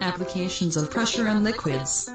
Applications of pressure and liquids.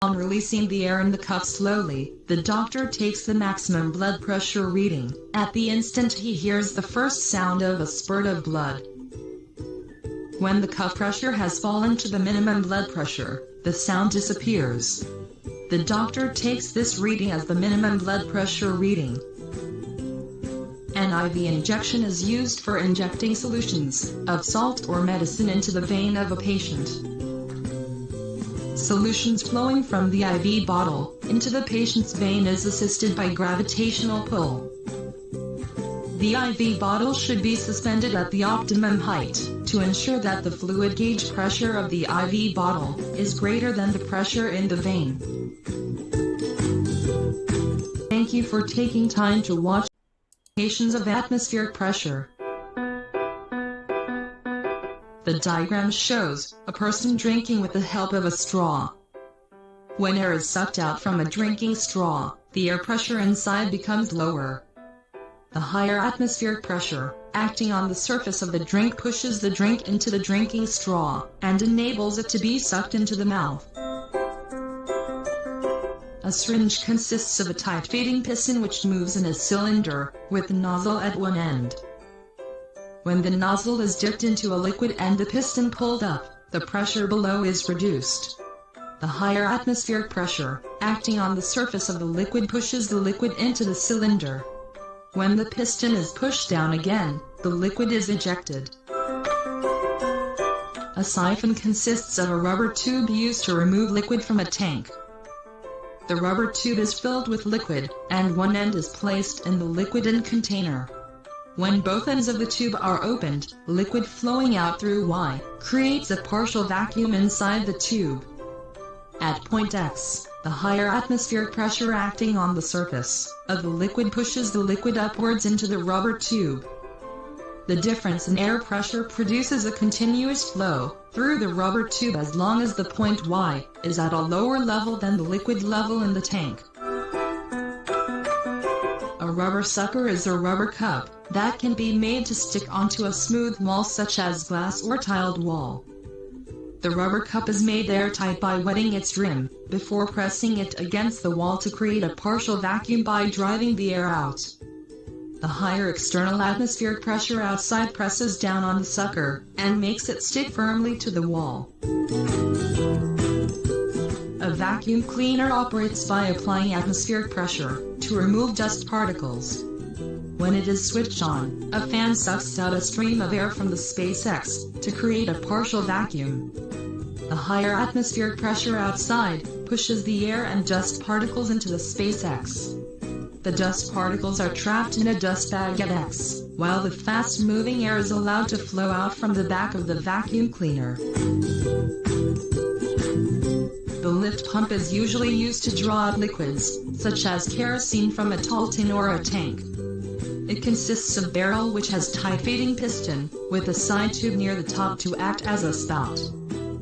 On releasing the air in the cuff slowly, the doctor takes the maximum blood pressure reading. At the instant he hears the first sound of a spurt of blood. When the cuff pressure has fallen to the minimum blood pressure, the sound disappears. The doctor takes this reading as the minimum blood pressure reading. An IV injection is used for injecting solutions of salt or medicine into the vein of a patient. Solutions flowing from the IV bottle into the patient's vein is assisted by gravitational pull. The IV bottle should be suspended at the optimum height to ensure that the fluid gauge pressure of the IV bottle is greater than the pressure in the vein. Thank you for taking time to watch applications of atmospheric pressure. The diagram shows a person drinking with the help of a straw. When air is sucked out from a drinking straw, the air pressure inside becomes lower. The higher atmospheric pressure, acting on the surface of the drink, pushes the drink into the drinking straw, and enables it to be sucked into the mouth. A syringe consists of a tight-fitting piston which moves in a cylinder, with the nozzle at one end. When the nozzle is dipped into a liquid and the piston pulled up, the pressure below is reduced. The higher atmospheric pressure, acting on the surface of the liquid, pushes the liquid into the cylinder. When the piston is pushed down again, the liquid is ejected. A siphon consists of a rubber tube used to remove liquid from a tank. The rubber tube is filled with liquid, and one end is placed in the liquid-in container. When both ends of the tube are opened, liquid flowing out through Y creates a partial vacuum inside the tube. At point X, the higher atmospheric pressure acting on the surface of the liquid pushes the liquid upwards into the rubber tube. The difference in air pressure produces a continuous flow through the rubber tube as long as the point Y is at a lower level than the liquid level in the tank. A rubber sucker is a rubber cup that can be made to stick onto a smooth wall such as glass or tiled wall. The rubber cup is made airtight by wetting its rim before pressing it against the wall to create a partial vacuum by driving the air out. The higher external atmospheric pressure outside presses down on the sucker and makes it stick firmly to the wall. A vacuum cleaner operates by applying atmospheric pressure to remove dust particles. When it is switched on, a fan sucks out a stream of air from the space X to create a partial vacuum. The higher atmospheric pressure outside pushes the air and dust particles into the space X. The dust particles are trapped in a dust bag at X, while the fast-moving air is allowed to flow out from the back of the vacuum cleaner. The lift pump is usually used to draw out liquids, such as kerosene from a tall tin or a tank. It consists of barrel which has titrating piston, with a side tube near the top to act as a spout.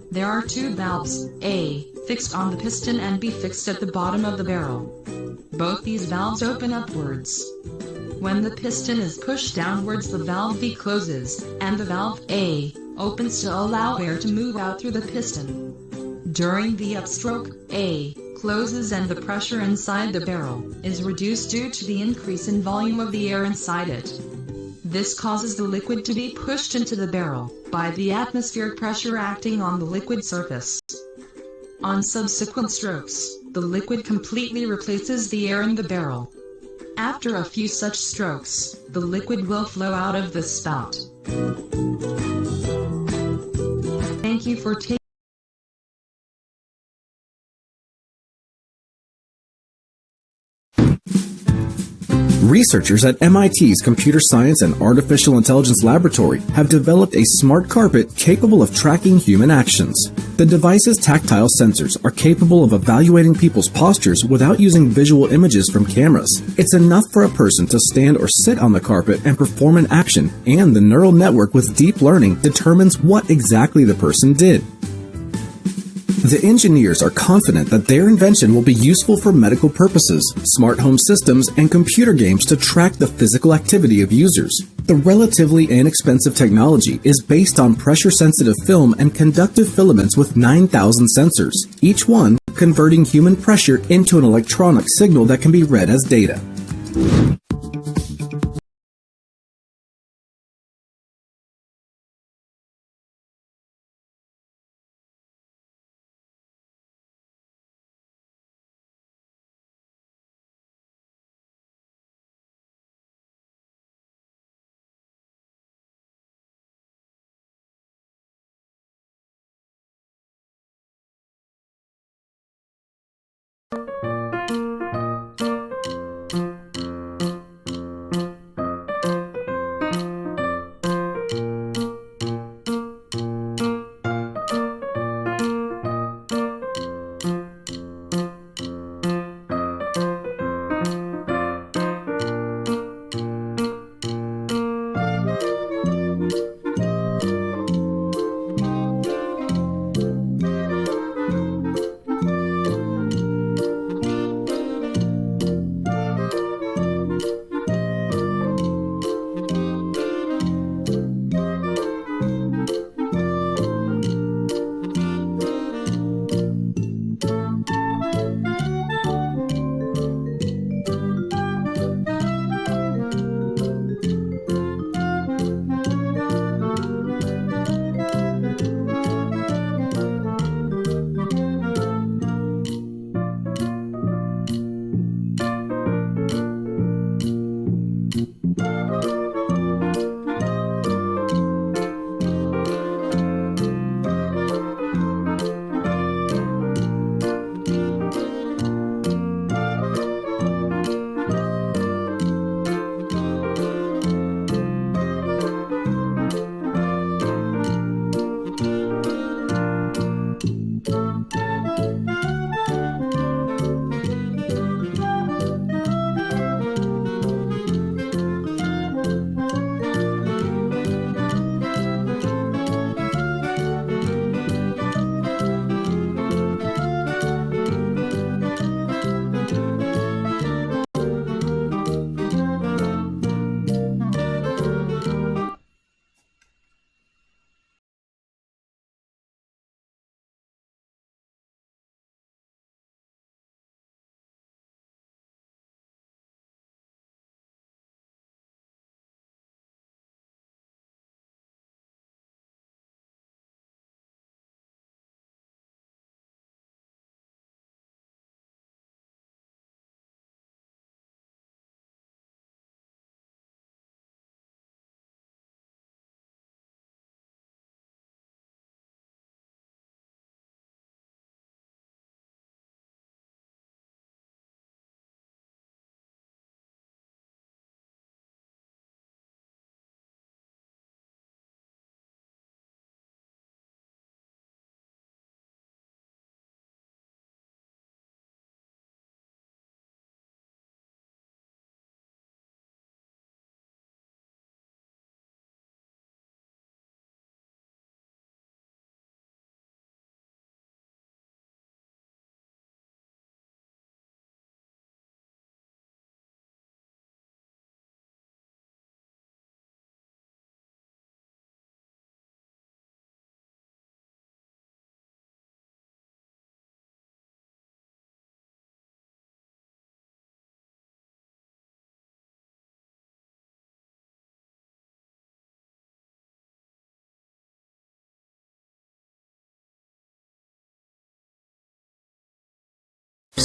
There are two valves, A, fixed on the piston and B fixed at the bottom of the barrel. Both these valves open upwards. When the piston is pushed downwards, the valve B closes, and the valve A opens to allow air to move out through the piston. During the upstroke, A closes and the pressure inside the barrel is reduced due to the increase in volume of the air inside it. This causes the liquid to be pushed into the barrel by the atmospheric pressure acting on the liquid surface. On subsequent strokes, the liquid completely replaces the air in the barrel. After a few such strokes, the liquid will flow out of the spout. Thank you for taking Researchers at MIT's Computer Science and Artificial Intelligence Laboratory have developed a smart carpet capable of tracking human actions. The device's tactile sensors are capable of evaluating people's postures without using visual images from cameras. It's enough for a person to stand or sit on the carpet and perform an action, and the neural network with deep learning determines what exactly the person did. The engineers are confident that their invention will be useful for medical purposes, smart home systems, and computer games to track the physical activity of users. The relatively inexpensive technology is based on pressure-sensitive film and conductive filaments with 9,000 sensors, each one converting human pressure into an electronic signal that can be read as data.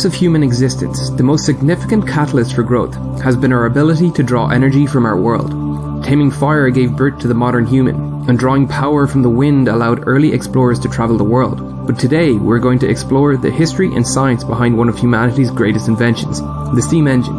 course of human existence, the most significant catalyst for growth has been our ability to draw energy from our world. Taming fire gave birth to the modern human, and drawing power from the wind allowed early explorers to travel the world. But today, we're going to explore the history and science behind one of humanity's greatest inventions, the steam engine.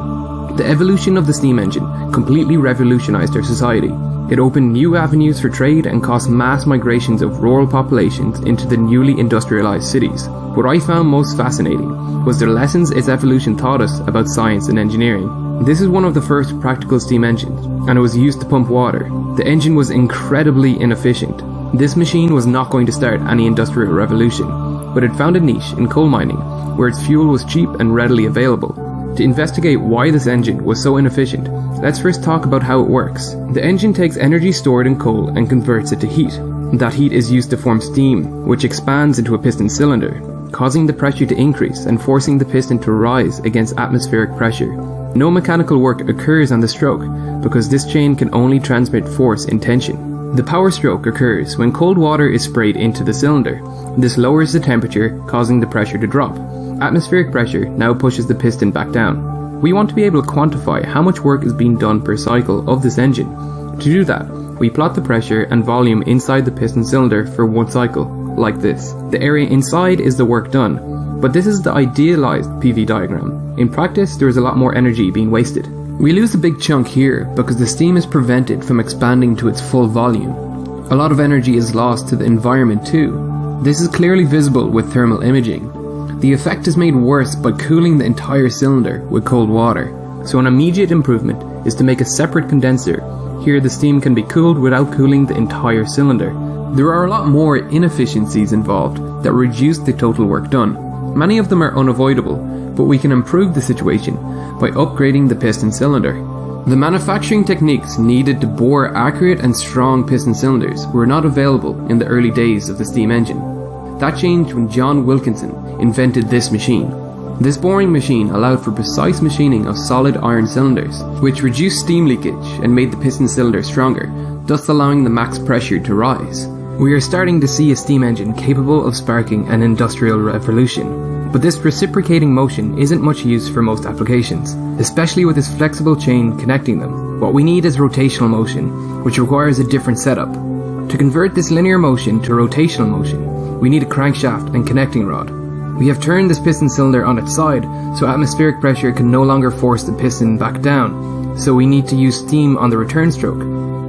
The evolution of the steam engine completely revolutionized our society. It opened new avenues for trade and caused mass migrations of rural populations into the newly industrialized cities. What I found most fascinating was the lessons its evolution taught us about science and engineering. This is one of the first practical steam engines, and it was used to pump water. The engine was incredibly inefficient. This machine was not going to start any industrial revolution, but it found a niche in coal mining, where its fuel was cheap and readily available. To investigate why this engine was so inefficient, let's first talk about how it works. The engine takes energy stored in coal and converts it to heat. That heat is used to form steam, which expands into a piston cylinder, causing the pressure to increase and forcing the piston to rise against atmospheric pressure. No mechanical work occurs on the stroke, because this chain can only transmit force in tension. The power stroke occurs when cold water is sprayed into the cylinder. This lowers the temperature, causing the pressure to drop. Atmospheric pressure now pushes the piston back down. We want to be able to quantify how much work is being done per cycle of this engine. To do that, we plot the pressure and volume inside the piston cylinder for one cycle, like this. The area inside is the work done, but this is the idealized PV diagram. In practice, there is a lot more energy being wasted. We lose a big chunk here because the steam is prevented from expanding to its full volume. A lot of energy is lost to the environment too. This is clearly visible with thermal imaging. The effect is made worse by cooling the entire cylinder with cold water. So an immediate improvement is to make a separate condenser. Here the steam can be cooled without cooling the entire cylinder. There are a lot more inefficiencies involved that reduce the total work done. Many of them are unavoidable, but we can improve the situation by upgrading the piston cylinder. The manufacturing techniques needed to bore accurate and strong piston cylinders were not available in the early days of the steam engine. That changed when John Wilkinson invented this machine. This boring machine allowed for precise machining of solid iron cylinders, which reduced steam leakage and made the piston cylinder stronger, thus allowing the max pressure to rise. We are starting to see a steam engine capable of sparking an industrial revolution. But this reciprocating motion isn't much use for most applications, especially with this flexible chain connecting them. What we need is rotational motion, which requires a different setup. To convert this linear motion to rotational motion, we need a crankshaft and connecting rod. We have turned this piston cylinder on its side, so atmospheric pressure can no longer force the piston back down, so we need to use steam on the return stroke.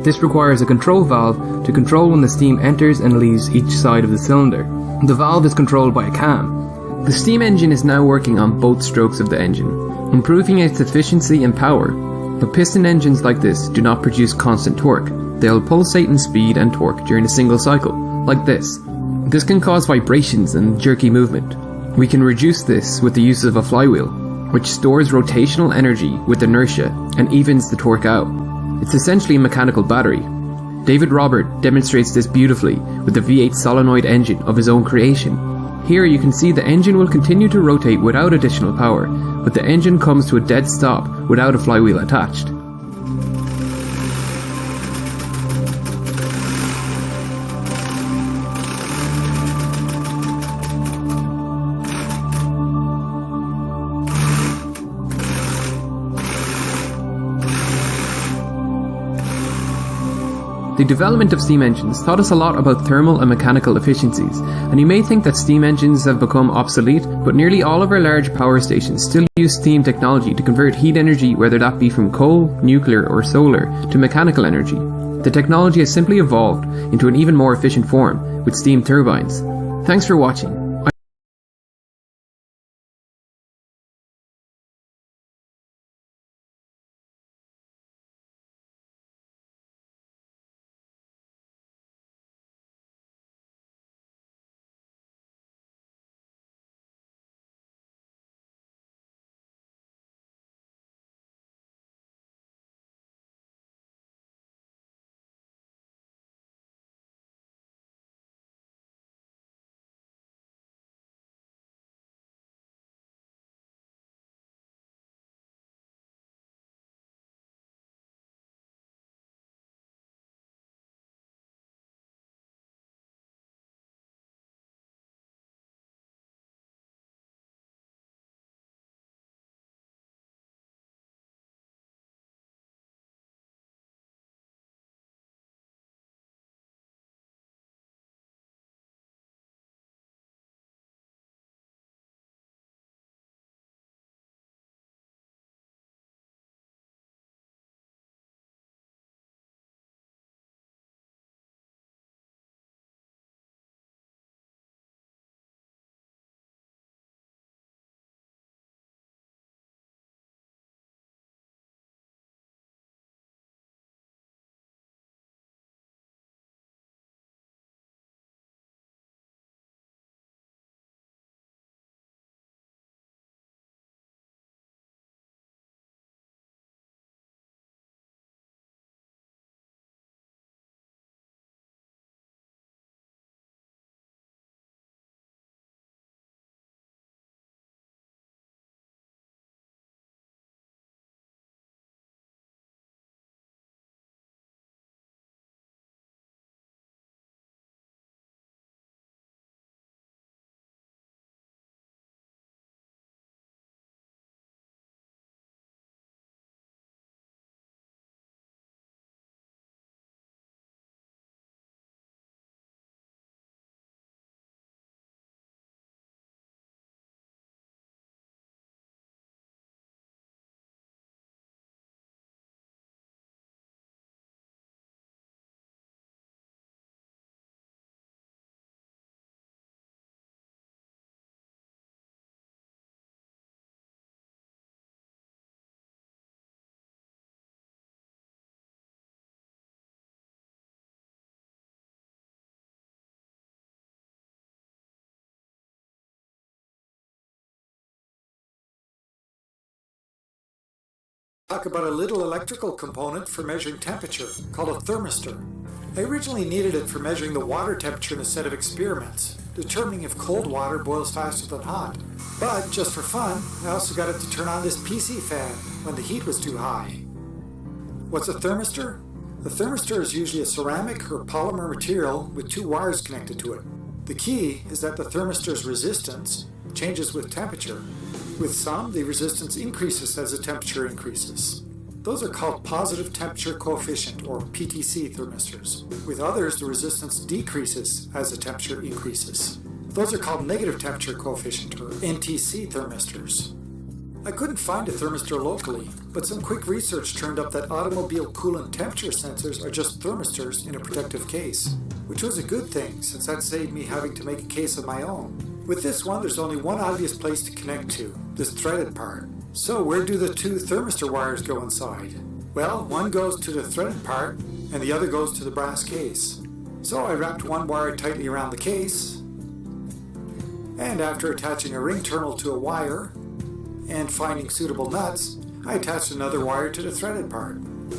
This requires a control valve to control when the steam enters and leaves each side of the cylinder. The valve is controlled by a cam. The steam engine is now working on both strokes of the engine, improving its efficiency and power. But piston engines like this do not produce constant torque. They'll pulsate in speed and torque during a single cycle, like this. This can cause vibrations and jerky movement. We can reduce this with the use of a flywheel, which stores rotational energy with inertia and evens the torque out. It's essentially a mechanical battery. David Robert demonstrates this beautifully with the V8 solenoid engine of his own creation. Here you can see the engine will continue to rotate without additional power, but the engine comes to a dead stop without a flywheel attached. The development of steam engines taught us a lot about thermal and mechanical efficiencies, and you may think that steam engines have become obsolete, but nearly all of our large power stations still use steam technology to convert heat energy, whether that be from coal, nuclear or solar, to mechanical energy. The technology has simply evolved into an even more efficient form with steam turbines. Thanks for watching. Talk about a little electrical component for measuring temperature called a thermistor. I originally needed it for measuring the water temperature in a set of experiments, determining if cold water boils faster than hot. But just for fun, I also got it to turn on this PC fan when the heat was too high. What's a thermistor? A thermistor is usually a ceramic or polymer material with two wires connected to it. The key is that the thermistor's resistance changes with temperature. With some, the resistance increases as the temperature increases. Those are called positive temperature coefficient, or PTC thermistors. With others, the resistance decreases as the temperature increases. Those are called negative temperature coefficient, or NTC thermistors. I couldn't find a thermistor locally, but some quick research turned up that automobile coolant temperature sensors are just thermistors in a protective case, which was a good thing since that saved me having to make a case of my own. With this one, there's only one obvious place to connect to, this threaded part. So where do the two thermistor wires go inside? Well, one goes to the threaded part, and the other goes to the brass case. So I wrapped one wire tightly around the case, and after attaching a ring terminal to a wire, and finding suitable nuts, I attached another wire to the threaded part.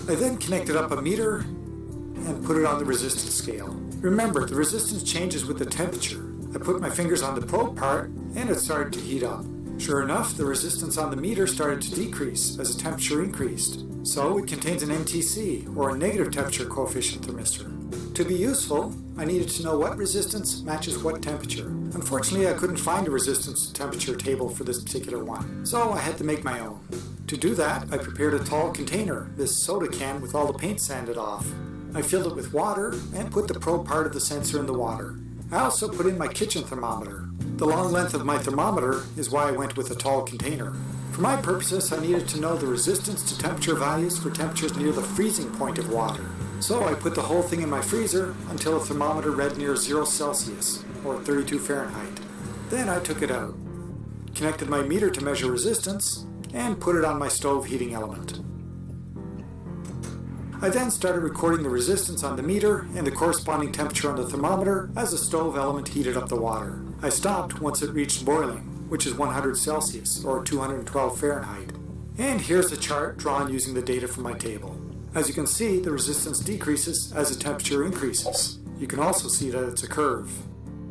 I then connected up a meter and put it on the resistance scale. Remember, the resistance changes with the temperature. I put my fingers on the probe part and it started to heat up. Sure enough, the resistance on the meter started to decrease as the temperature increased. So it contains an NTC, or a negative temperature coefficient thermistor. To be useful, I needed to know what resistance matches what temperature. Unfortunately, I couldn't find a resistance to temperature table for this particular one, so I had to make my own. To do that, I prepared a tall container, this soda can with all the paint sanded off. I filled it with water and put the probe part of the sensor in the water. I also put in my kitchen thermometer. The long length of my thermometer is why I went with a tall container. For my purposes, I needed to know the resistance to temperature values for temperatures near the freezing point of water. So I put the whole thing in my freezer until the thermometer read near 0 Celsius, or 32 Fahrenheit. Then I took it out, connected my meter to measure resistance, and put it on my stove heating element. I then started recording the resistance on the meter and the corresponding temperature on the thermometer as the stove element heated up the water. I stopped once it reached boiling, which is 100 Celsius or 212 Fahrenheit. And here's the chart drawn using the data from my table. As you can see, the resistance decreases as the temperature increases. You can also see that it's a curve.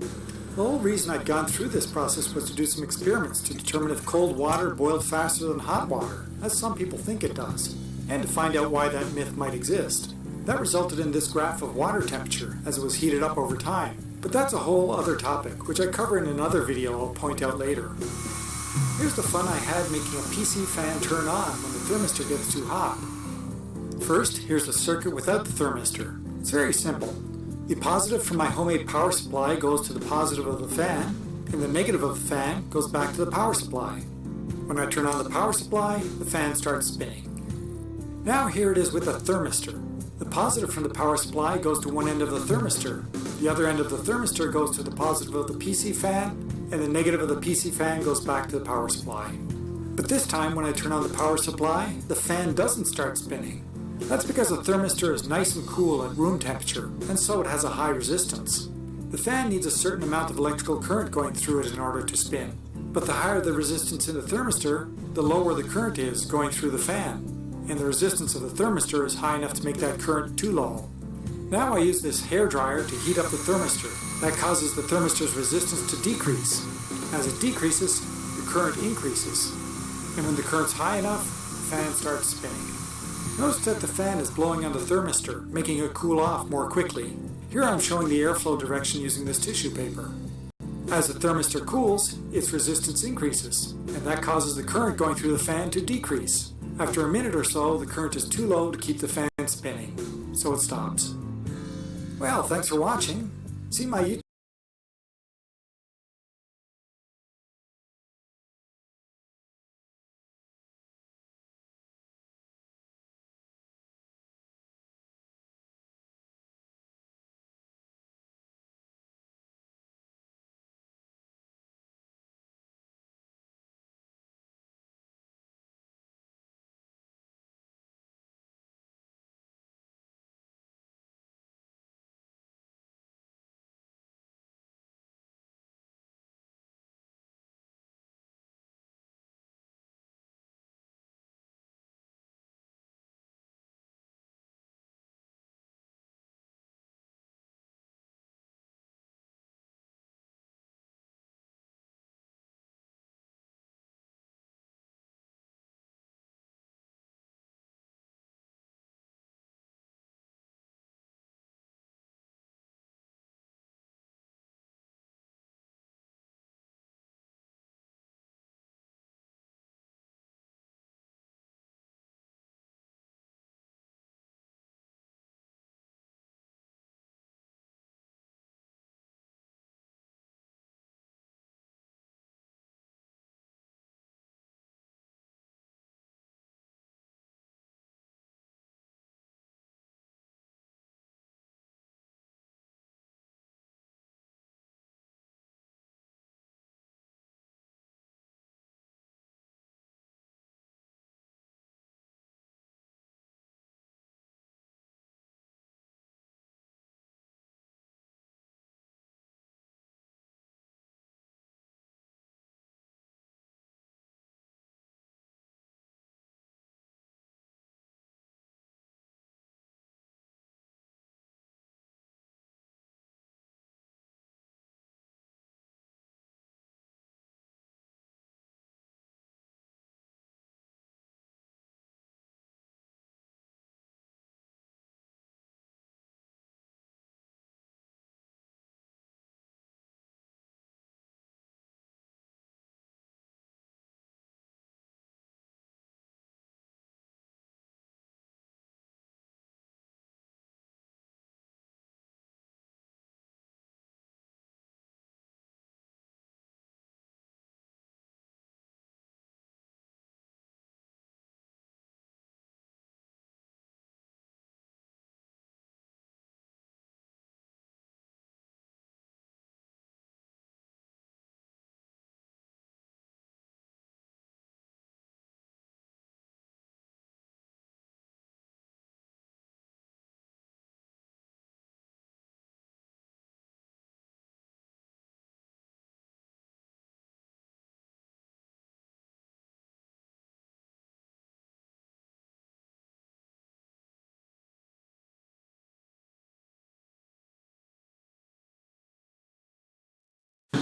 The whole reason I'd gone through this process was to do some experiments to determine if cold water boiled faster than hot water, as some people think it does, and to find out why that myth might exist. That resulted in this graph of water temperature as it was heated up over time. But that's a whole other topic, which I cover in another video I'll point out later. Here's the fun I had making a PC fan turn on when the thermistor gets too hot. First, here's the circuit without the thermistor. It's very simple. The positive from my homemade power supply goes to the positive of the fan, and the negative of the fan goes back to the power supply. When I turn on the power supply, the fan starts spinning. Now here it is with the thermistor. The positive from the power supply goes to one end of the thermistor. The other end of the thermistor goes to the positive of the PC fan, and the negative of the PC fan goes back to the power supply. But this time when I turn on the power supply, the fan doesn't start spinning. That's because the thermistor is nice and cool at room temperature, and so it has a high resistance. The fan needs a certain amount of electrical current going through it in order to spin. But the higher the resistance in the thermistor, the lower the current is going through the fan. And the resistance of the thermistor is high enough to make that current too low. Now I use this hairdryer to heat up the thermistor. That causes the thermistor's resistance to decrease. As it decreases, the current increases. And when the current's high enough, the fan starts spinning. Notice that the fan is blowing on the thermistor, making it cool off more quickly. Here I'm showing the airflow direction using this tissue paper. As the thermistor cools, its resistance increases, and that causes the current going through the fan to decrease. After a minute or so, the current is too low to keep the fan spinning, so it stops. Well, thanks for watching. See my YouTube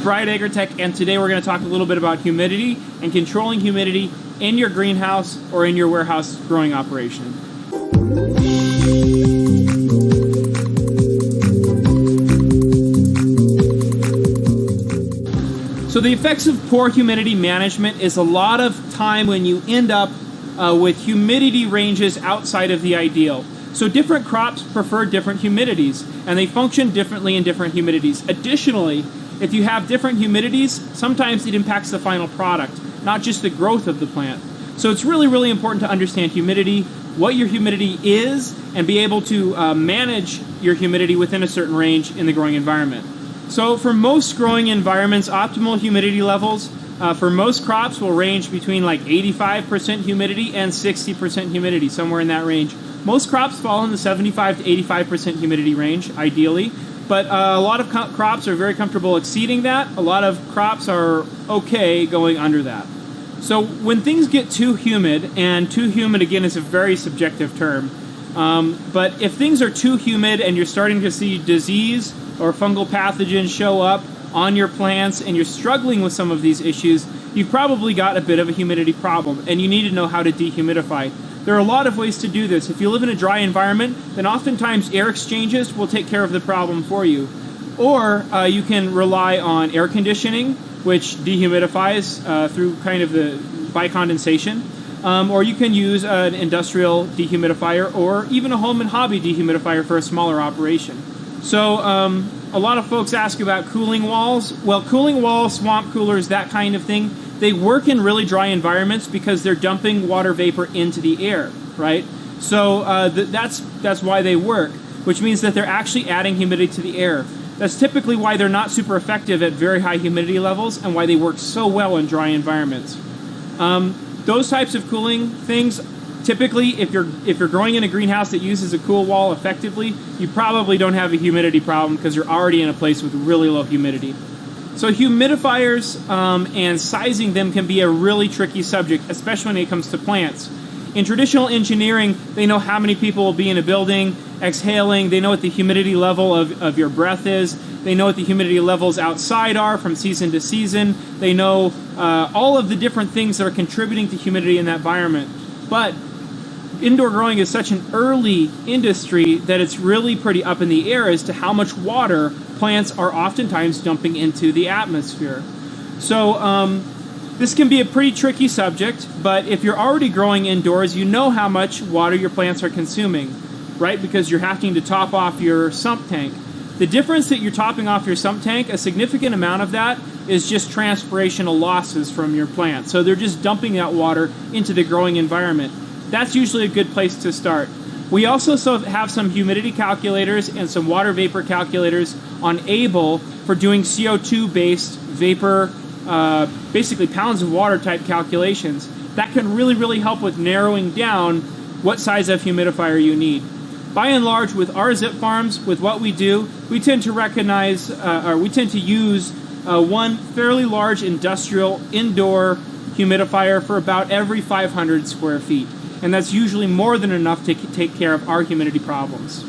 Bright Agritech, and today we're going to talk a little bit about humidity and controlling humidity in your greenhouse or in your warehouse growing operation. So the effects of poor humidity management is a lot of time when you end up with humidity ranges outside of the ideal. So different crops prefer different humidities, and they function differently in different humidities. Additionally, if you have different humidities, sometimes it impacts the final product, not just the growth of the plant. So it's really, really important to understand humidity, what your humidity is, and be able to manage your humidity within a certain range in the growing environment. So for most growing environments, optimal humidity levels for most crops will range between like 85% humidity and 60% humidity, somewhere in that range. Most crops fall in the 75 to 85% humidity range, ideally, but a lot of crops are very comfortable exceeding that. A lot of crops are okay going under that. So when things get too humid, and too humid again is a very subjective term, but if things are too humid and you're starting to see disease or fungal pathogens show up on your plants and you're struggling with some of these issues, you've probably got a bit of a humidity problem and you need to know how to dehumidify. There are a lot of ways to do this. If you live in a dry environment, then oftentimes air exchanges will take care of the problem for you. Or you can rely on air conditioning, which dehumidifies through kind of the bicondensation. Or you can use an industrial dehumidifier or even a home and hobby dehumidifier for a smaller operation. So a lot of folks ask about cooling walls. Well, cooling walls, swamp coolers, that kind of thing, they work in really dry environments because they're dumping water vapor into the air, right? So that's why they work, which means that they're actually adding humidity to the air. That's typically why they're not super effective at very high humidity levels and why they work so well in dry environments. Those types of cooling things, typically, if you're growing in a greenhouse that uses a cool wall effectively, you probably don't have a humidity problem because you're already in a place with really low humidity. So humidifiers and sizing them can be a really tricky subject, especially when it comes to plants. In traditional engineering, they know how many people will be in a building exhaling. They know what the humidity level of your breath is. They know what the humidity levels outside are from season to season. They know all of the different things that are contributing to humidity in that environment. But indoor growing is such an early industry that it's really pretty up in the air as to how much water plants are oftentimes dumping into the atmosphere. So this can be a pretty tricky subject, but if you're already growing indoors, you know how much water your plants are consuming, right? Because you're having to top off your sump tank. The difference that you're topping off your sump tank, a significant amount of that is just transpirational losses from your plant. So they're just dumping that water into the growing environment. That's usually a good place to start. We also have some humidity calculators and some water vapor calculators on Able for doing CO2-based vapor, basically pounds of water type calculations. That can really, really help with narrowing down what size of humidifier you need. By and large, with our zip farms, with what we do, we tend to recognize, or we tend to use one fairly large industrial indoor humidifier for about every 500 square feet. And that's usually more than enough to take care of our humidity problems.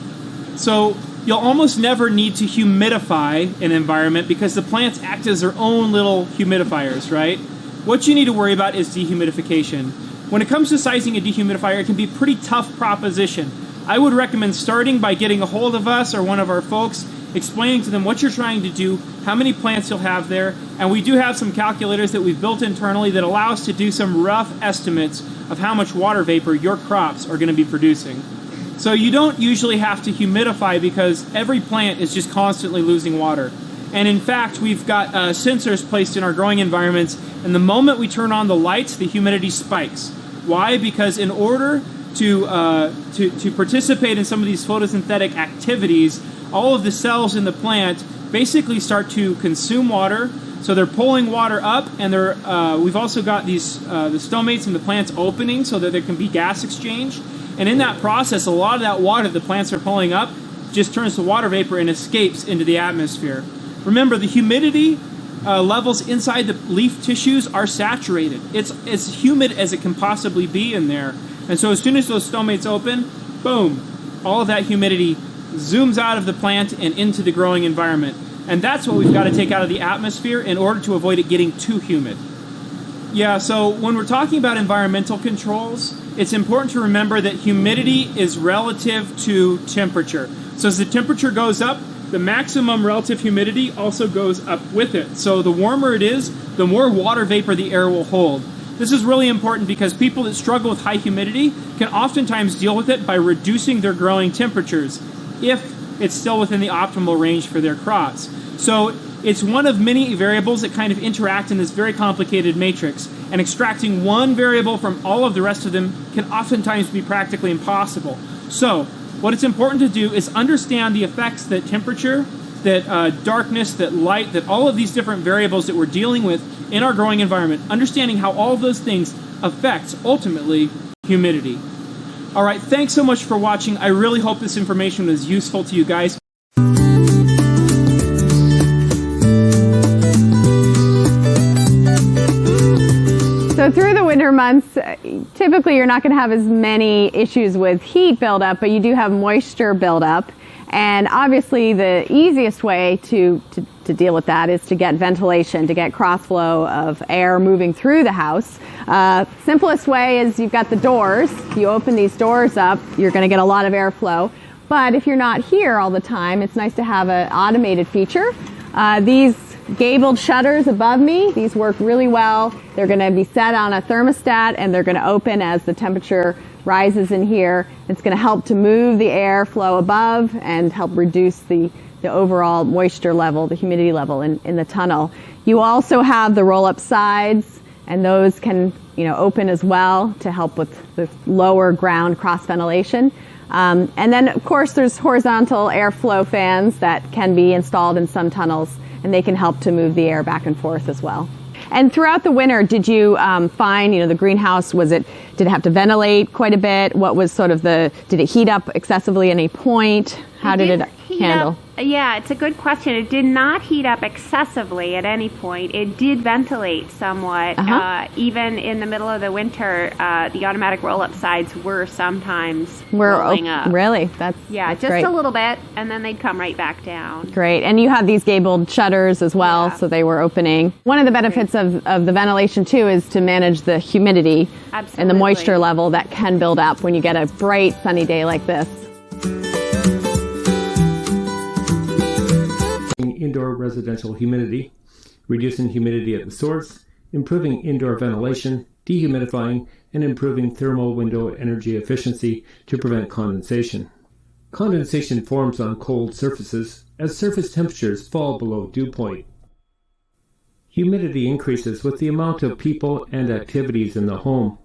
So you'll almost never need to humidify an environment because the plants act as their own little humidifiers, right? What you need to worry about is dehumidification. When it comes to sizing a dehumidifier, it can be a pretty tough proposition. I would recommend starting by getting a hold of us or one of our folks, explaining to them what you're trying to do, how many plants you'll have there, and we do have some calculators that we've built internally that allow us to do some rough estimates of how much water vapor your crops are going to be producing. So you don't usually have to humidify because every plant is just constantly losing water. And in fact, we've got sensors placed in our growing environments, and the moment we turn on the lights, the humidity spikes. Why? Because in order to participate in some of these photosynthetic activities, all of the cells in the plant basically start to consume water. So they're pulling water up, and we've also got these the stomates in the plants opening so that there can be gas exchange. And in that process, a lot of that water the plants are pulling up just turns to water vapor and escapes into the atmosphere. Remember, the humidity levels inside the leaf tissues are saturated. It's as humid as it can possibly be in there. And so as soon as those stomates open, boom, all of that humidity zooms out of the plant and into the growing environment. And that's what we've got to take out of the atmosphere in order to avoid it getting too humid. Yeah, so when we're talking about environmental controls, it's important to remember that humidity is relative to temperature. So as the temperature goes up, the maximum relative humidity also goes up with it. So the warmer it is, the more water vapor the air will hold. This is really important because people that struggle with high humidity can oftentimes deal with it by reducing their growing temperatures if it's still within the optimal range for their crops. So it's one of many variables that kind of interact in this very complicated matrix, and extracting one variable from all of the rest of them can oftentimes be practically impossible. So what it's important to do is understand the effects that temperature, that darkness, that light, that all of these different variables that we're dealing with in our growing environment, understanding how all of those things affect, ultimately, humidity. All right, thanks so much for watching. I really hope this information was useful to you guys. So through the winter months, typically you're not going to have as many issues with heat buildup, but you do have moisture buildup. And obviously the easiest way to deal with that is to get ventilation, to get cross flow of air moving through the house. Simplest way is you've got the doors. You open these doors up, you're going to get a lot of airflow. But if you're not here all the time, it's nice to have an automated feature. These gabled shutters above me, these work really well. They're going to be set on a thermostat and they're going to open as the temperature rises in here. It's going to help to move the air flow above and help reduce the overall moisture level, the humidity level in the tunnel. You also have the roll-up sides, and those can open as well to help with the lower ground cross ventilation. And then of course there's horizontal airflow fans that can be installed in some tunnels, and they can help to move the air back and forth as well. And throughout the winter, did you find, the greenhouse, did it have to ventilate quite a bit? What was sort of did it heat up excessively at any point? How did it handle? Yeah, it's a good question. It did not heat up excessively at any point. It did ventilate somewhat. Even in the middle of the winter, the automatic roll-up sides were sometimes rolling up. Really? That's just great. a little bit, and then they'd come right back down. Great. And you have these gabled shutters as well, so they were opening. One of the benefits of the ventilation, too, is to manage the humidity and the moisture level that can build up when you get a bright, sunny day like this. Indoor residential humidity, reducing humidity at the source, improving indoor ventilation, dehumidifying, and improving thermal window energy efficiency to prevent condensation. Condensation forms on cold surfaces as surface temperatures fall below dew point. Humidity increases with the amount of people and activities in the home.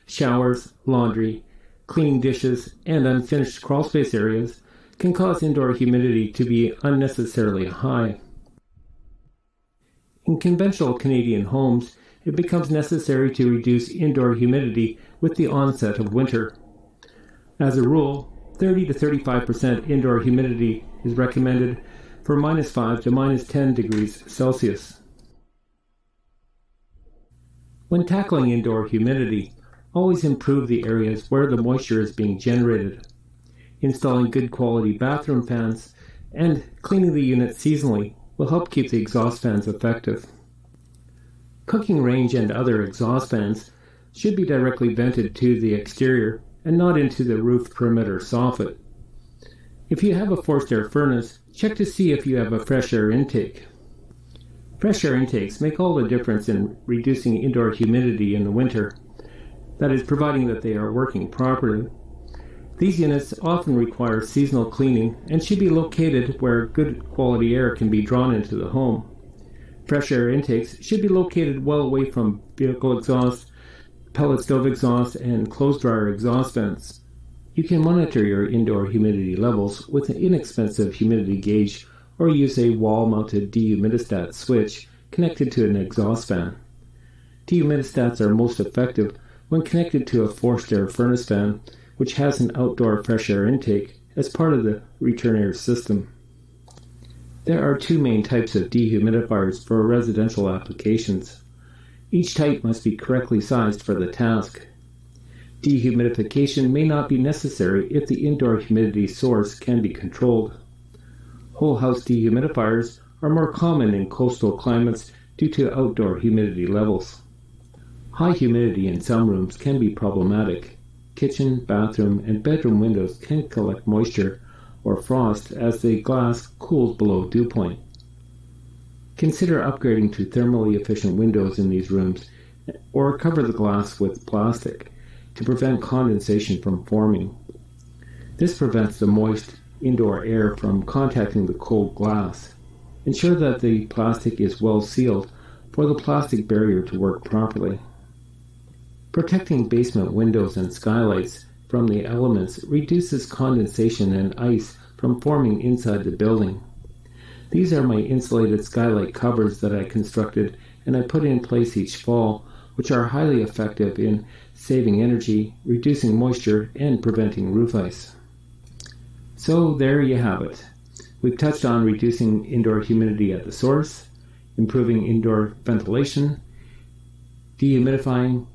Showers, laundry, cleaning dishes, and unfinished crawlspace areas can cause indoor humidity to be unnecessarily high. In conventional Canadian homes, it becomes necessary to reduce indoor humidity with the onset of winter. As a rule, 30 to 35% indoor humidity is recommended for -5 to -10 degrees Celsius. When tackling indoor humidity, always improve the areas where the moisture is being generated. Installing good quality bathroom fans and cleaning the unit seasonally will help keep the exhaust fans effective. Cooking range and other exhaust fans should be directly vented to the exterior and not into the roof perimeter soffit. If you have a forced air furnace, check to see if you have a fresh air intake. Fresh air intakes make all the difference in reducing indoor humidity in the winter. That is, providing that they are working properly. These units often require seasonal cleaning and should be located where good quality air can be drawn into the home. Fresh air intakes should be located well away from vehicle exhaust, pellet stove exhaust, and clothes dryer exhaust vents. You can monitor your indoor humidity levels with an inexpensive humidity gauge or use a wall-mounted dehumidistat switch connected to an exhaust fan. Dehumidistats are most effective when connected to a forced air furnace fan, which has an outdoor fresh air intake as part of the return air system. There are two main types of dehumidifiers for residential applications. Each type must be correctly sized for the task. Dehumidification may not be necessary if the indoor humidity source can be controlled. Whole house dehumidifiers are more common in coastal climates due to outdoor humidity levels. High humidity in some rooms can be problematic. Kitchen, bathroom, and bedroom windows can collect moisture or frost as the glass cools below dew point. Consider upgrading to thermally efficient windows in these rooms or cover the glass with plastic to prevent condensation from forming. This prevents the moist indoor air from contacting the cold glass. Ensure that the plastic is well sealed for the plastic barrier to work properly. Protecting basement windows and skylights from the elements reduces condensation and ice from forming inside the building. These are my insulated skylight covers that I constructed and I put in place each fall, which are highly effective in saving energy, reducing moisture, and preventing roof ice. So there you have it. We've touched on reducing indoor humidity at the source, improving indoor ventilation, dehumidifying,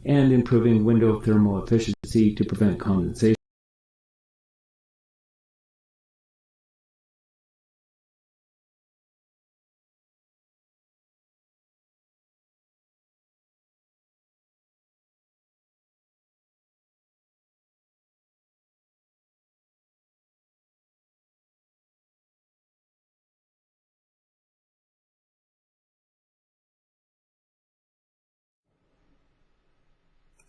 and improving window thermal efficiency to prevent condensation.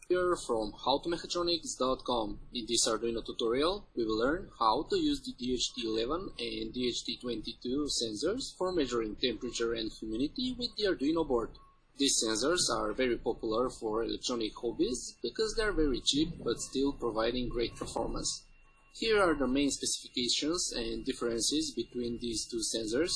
Here from howtomechatronics.com. In this Arduino tutorial, we will learn how to use the DHT11 and DHT22 sensors for measuring temperature and humidity with the Arduino board. These sensors are very popular for electronic hobbies because they are very cheap but still providing great performance. Here are the main specifications and differences between these two sensors.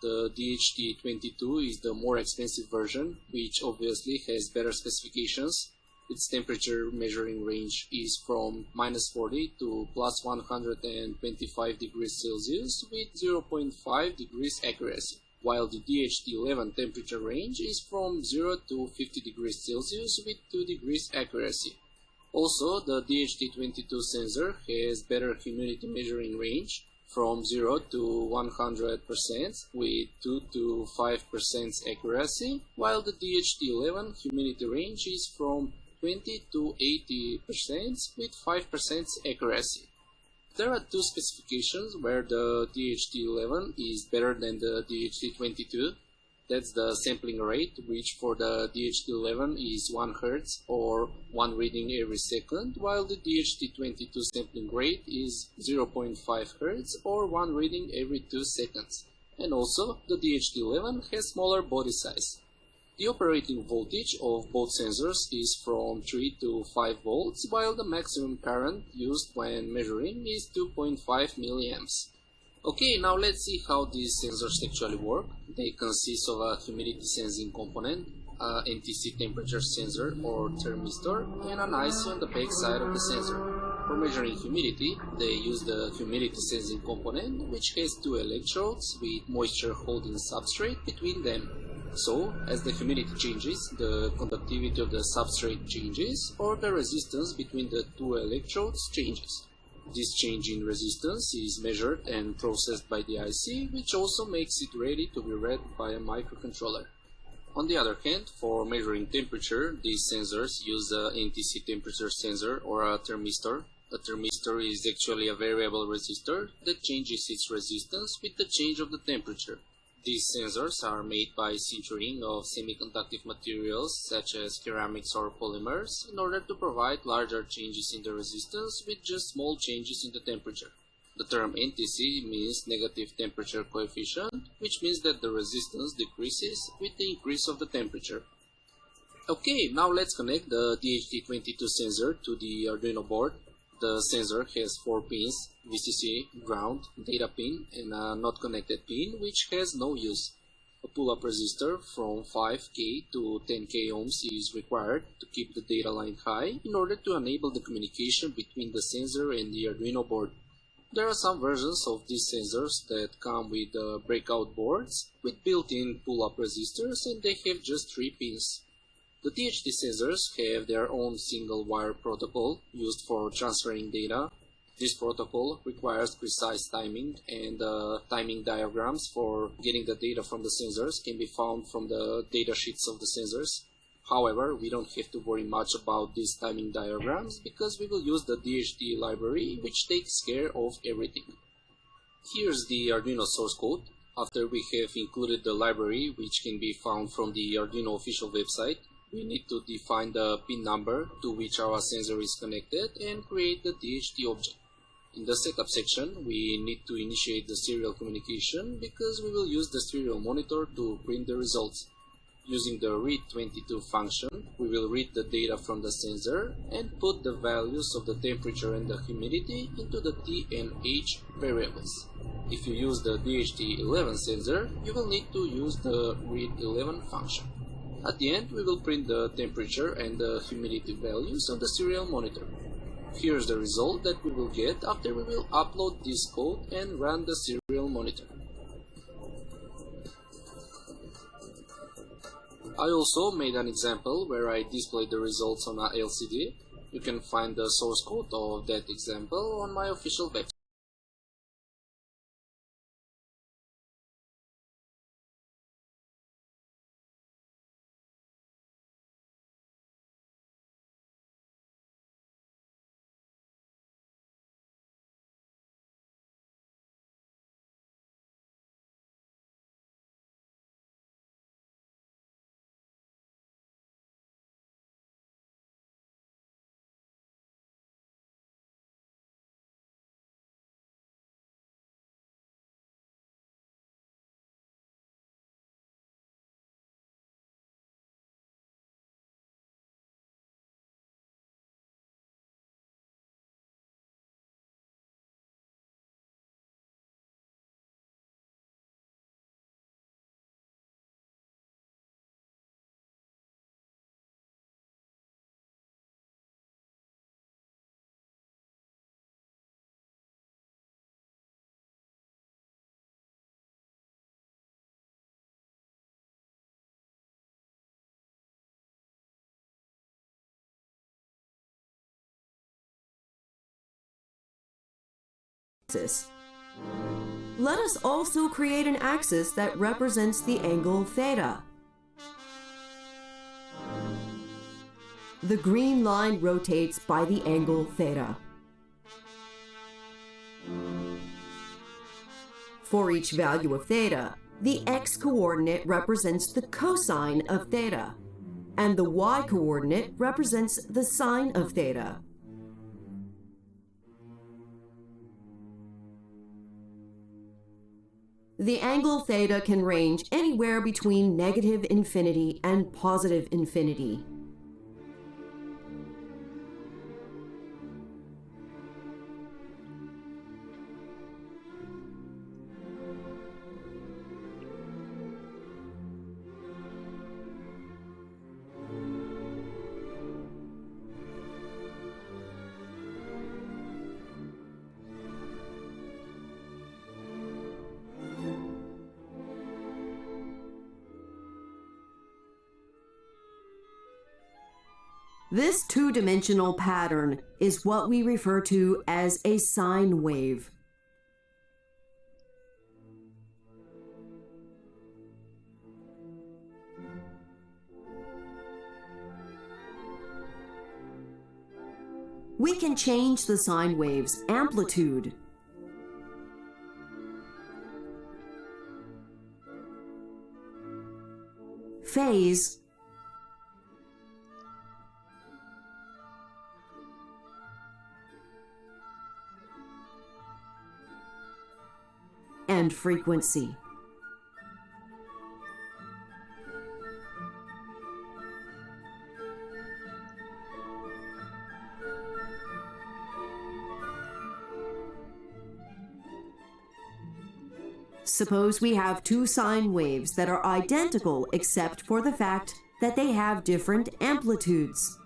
The DHT22 is the more expensive version, which obviously has better specifications. Its temperature measuring range is from -40 to +125 degrees Celsius with 0.5 degrees accuracy, while the DHT11 temperature range is from 0 to 50 degrees Celsius with 2 degrees accuracy. Also, the DHT22 sensor has better humidity measuring range from 0 to 100% with 2 to 5% accuracy, while the DHT11 humidity range is from 20 to 80% with 5% accuracy. There are two specifications where the DHT11 is better than the DHT22. That's the sampling rate, which for the DHT11 is 1 Hz or 1 reading every second, while the DHT22 sampling rate is 0.5 Hz or 1 reading every 2 seconds. And also, the DHT11 has smaller body size. The operating voltage of both sensors is from 3 to 5 volts, while the maximum current used when measuring is 2.5 milliamps. Okay, now let's see how these sensors actually work. They consist of a humidity sensing component, a NTC temperature sensor or thermistor, and an IC on the back side of the sensor. For measuring humidity, they use the humidity sensing component, which has two electrodes with moisture holding substrate between them. So, as the humidity changes, the conductivity of the substrate changes, or the resistance between the two electrodes changes. This change in resistance is measured and processed by the IC, which also makes it ready to be read by a microcontroller. On the other hand, for measuring temperature, these sensors use a NTC temperature sensor or a thermistor. A thermistor is actually a variable resistor that changes its resistance with the change of the temperature. These sensors are made by sintering of semiconductive materials such as ceramics or polymers in order to provide larger changes in the resistance with just small changes in the temperature. The term NTC means negative temperature coefficient, which means that the resistance decreases with the increase of the temperature. Okay, now let's connect the DHT22 sensor to the Arduino board. The sensor has 4 pins, VCC, ground, data pin, and a not connected pin which has no use. A pull-up resistor from 5K to 10K ohms is required to keep the data line high in order to enable the communication between the sensor and the Arduino board. There are some versions of these sensors that come with breakout boards with built-in pull-up resistors, and they have just 3 pins. The DHT sensors have their own single wire protocol used for transferring data. This protocol requires precise timing, and timing diagrams for getting the data from the sensors can be found from the datasheets of the sensors. However, we don't have to worry much about these timing diagrams because we will use the DHT library, which takes care of everything. Here's the Arduino source code. After we have included the library, which can be found from the Arduino official website, we need to define the pin number to which our sensor is connected and create the DHT object. In the setup section, we need to initiate the serial communication because we will use the serial monitor to print the results. Using the read22 function, we will read the data from the sensor and put the values of the temperature and the humidity into the T and H variables. If you use the DHT11 sensor, you will need to use the read11 function. At the end, we will print the temperature and the humidity values on the serial monitor. Here's the result that we will get after we will upload this code and run the serial monitor. I also made an example where I displayed the results on a LCD. You can find the source code of that example on my official website. Let us also create an axis that represents the angle theta. The green line rotates by the angle theta. For each value of theta, the x-coordinate represents the cosine of theta, and the y-coordinate represents the sine of theta. The angle theta can range anywhere between negative infinity and positive infinity. This two-dimensional pattern is what we refer to as a sine wave. We can change the sine wave's amplitude, phase, and frequency. Suppose we have two sine waves that are identical except for the fact that they have different amplitudes.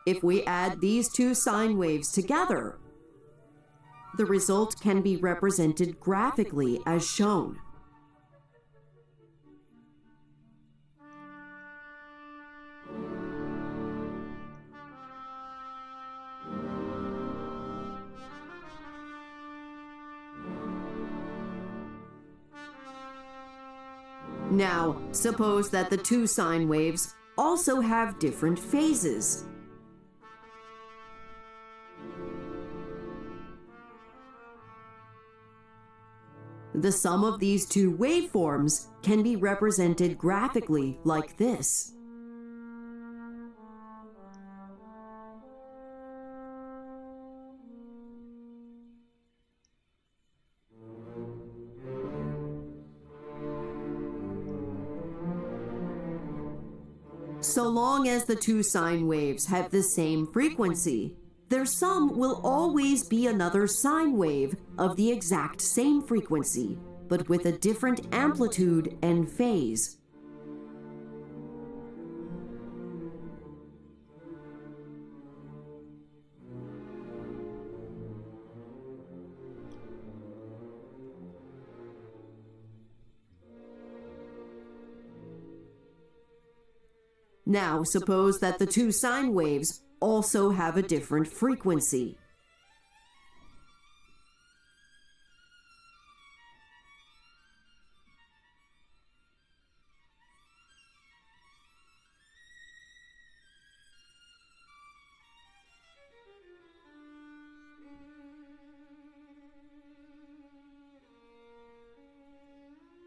If we add these two sine waves together, the result can be represented graphically as shown. Now, suppose that the two sine waves also have different phases. The sum of these two waveforms can be represented graphically like this. So long as the two sine waves have the same frequency, their sum will always be another sine wave of the exact same frequency, but with a different amplitude and phase. Now, suppose that the two sine waves also have a different frequency.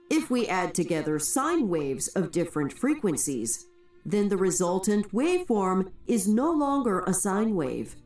If we add together sine waves of different frequencies, then the resultant waveform is no longer a sine wave.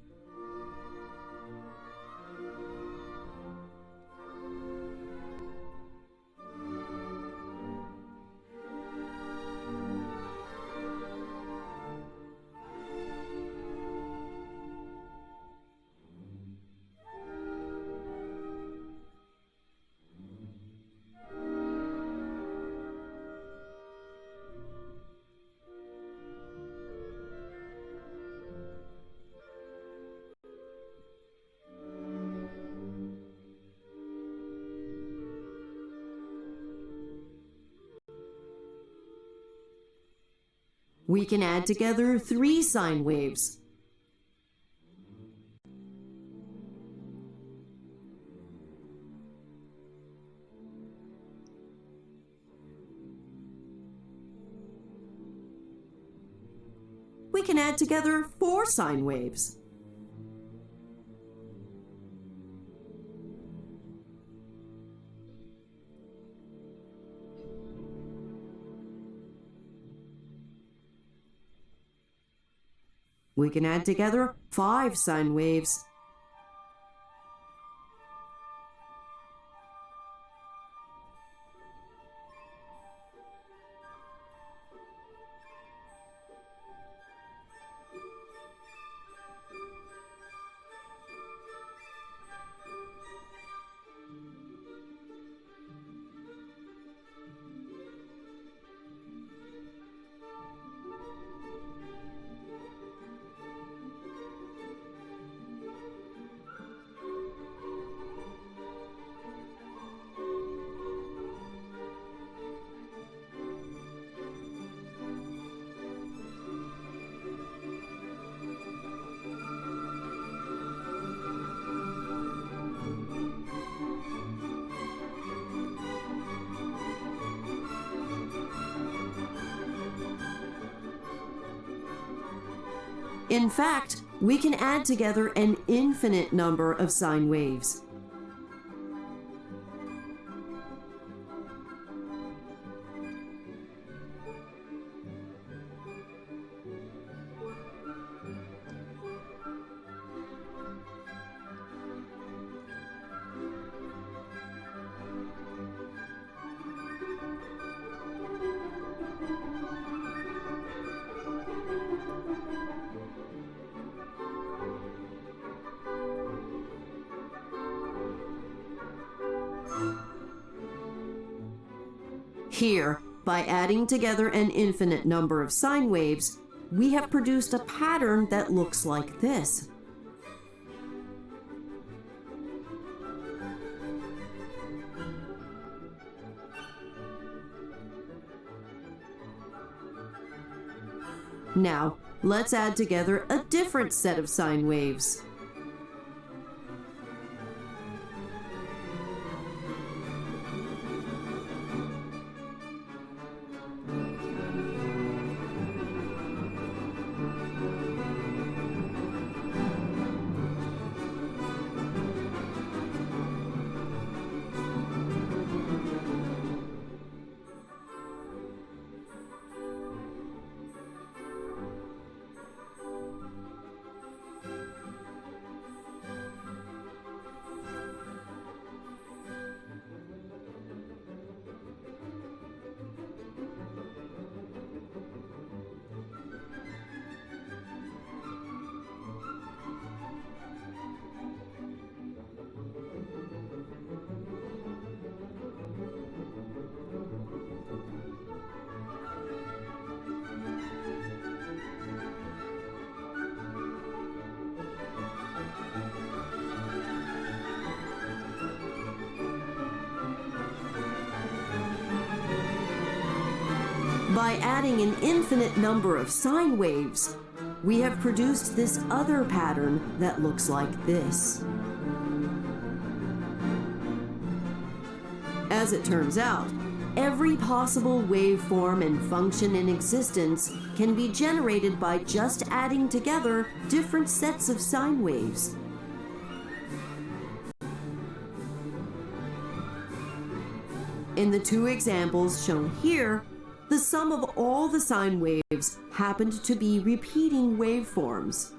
We can add together three sine waves. We can add together four sine waves. We can add together five sine waves. In fact, we can add together an infinite number of sine waves. Here, by adding together an infinite number of sine waves, we have produced a pattern that looks like this. Now, let's add together a different set of sine waves. By adding an infinite number of sine waves, we have produced this other pattern that looks like this. As it turns out, every possible waveform and function in existence can be generated by just adding together different sets of sine waves. In the two examples shown here, the sum of all the sine waves happened to be repeating waveforms.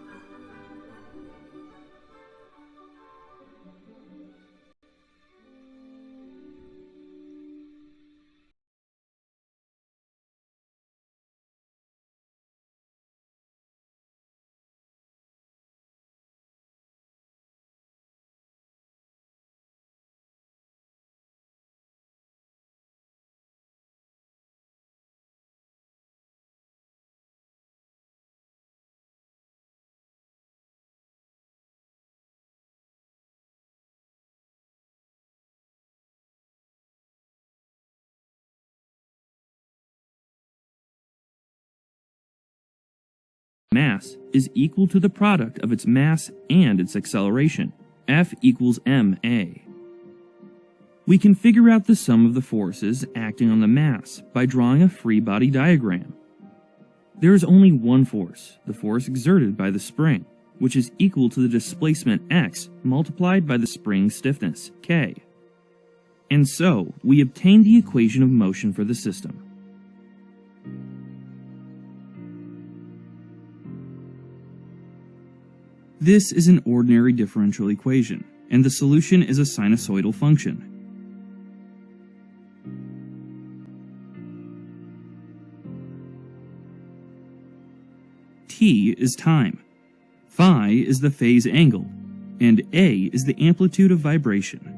Mass is equal to the product of its mass and its acceleration, F equals ma. We can figure out the sum of the forces acting on the mass by drawing a free body diagram. There is only one force, the force exerted by the spring, which is equal to the displacement x multiplied by the spring stiffness, k. And so, we obtain the equation of motion for the system. This is an ordinary differential equation, and the solution is a sinusoidal function. T is time, phi is the phase angle, and A is the amplitude of vibration.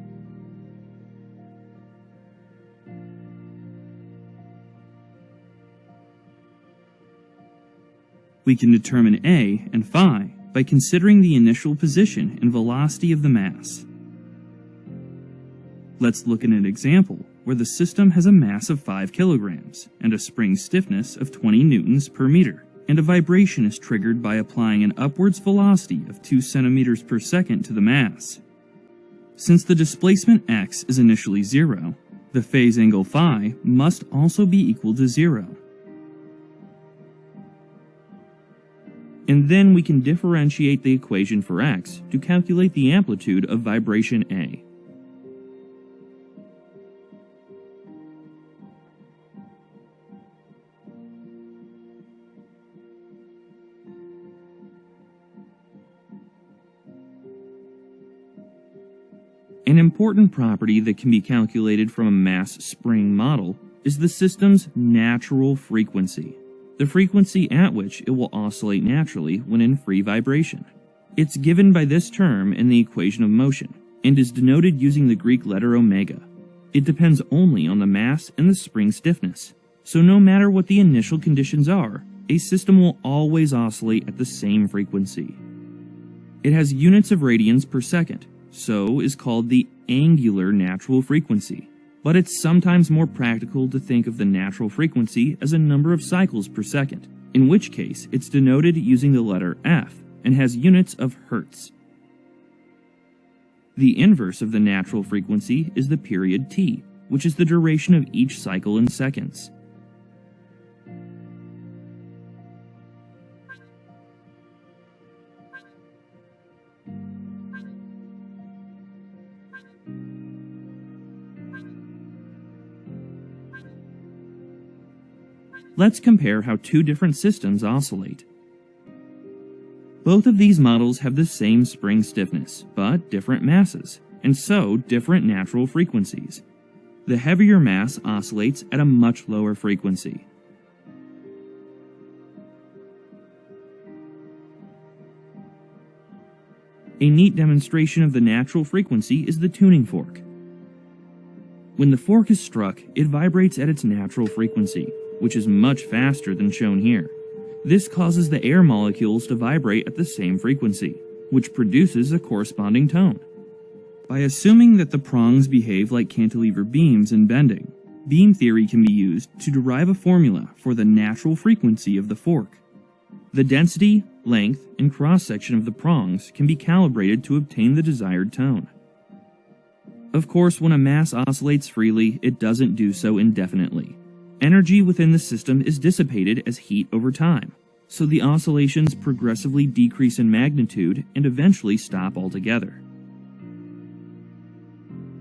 We can determine A and phi by considering the initial position and velocity of the mass. Let's look at an example where the system has a mass of 5 kilograms and a spring stiffness of 20 newtons per meter, and a vibration is triggered by applying an upwards velocity of 2 centimeters per second to the mass. Since the displacement x is initially 0, the phase angle phi must also be equal to 0. And then we can differentiate the equation for x to calculate the amplitude of vibration A. An important property that can be calculated from a mass spring model is the system's natural frequency, the frequency at which it will oscillate naturally when in free vibration. It's given by this term in the equation of motion, and is denoted using the Greek letter omega. It depends only on the mass and the spring stiffness, so no matter what the initial conditions are, a system will always oscillate at the same frequency. It has units of radians per second, so is called the angular natural frequency. But it's sometimes more practical to think of the natural frequency as a number of cycles per second, in which case it's denoted using the letter F and has units of hertz. The inverse of the natural frequency is the period t, which is the duration of each cycle in seconds. Let's compare how two different systems oscillate. Both of these models have the same spring stiffness, but different masses, and so different natural frequencies. The heavier mass oscillates at a much lower frequency. A neat demonstration of the natural frequency is the tuning fork. When the fork is struck, it vibrates at its natural frequency, which is much faster than shown here. This causes the air molecules to vibrate at the same frequency, which produces a corresponding tone. By assuming that the prongs behave like cantilever beams in bending, beam theory can be used to derive a formula for the natural frequency of the fork. The density, length, and cross-section of the prongs can be calibrated to obtain the desired tone. Of course, when a mass oscillates freely, it doesn't do so indefinitely. Energy within the system is dissipated as heat over time, so the oscillations progressively decrease in magnitude and eventually stop altogether.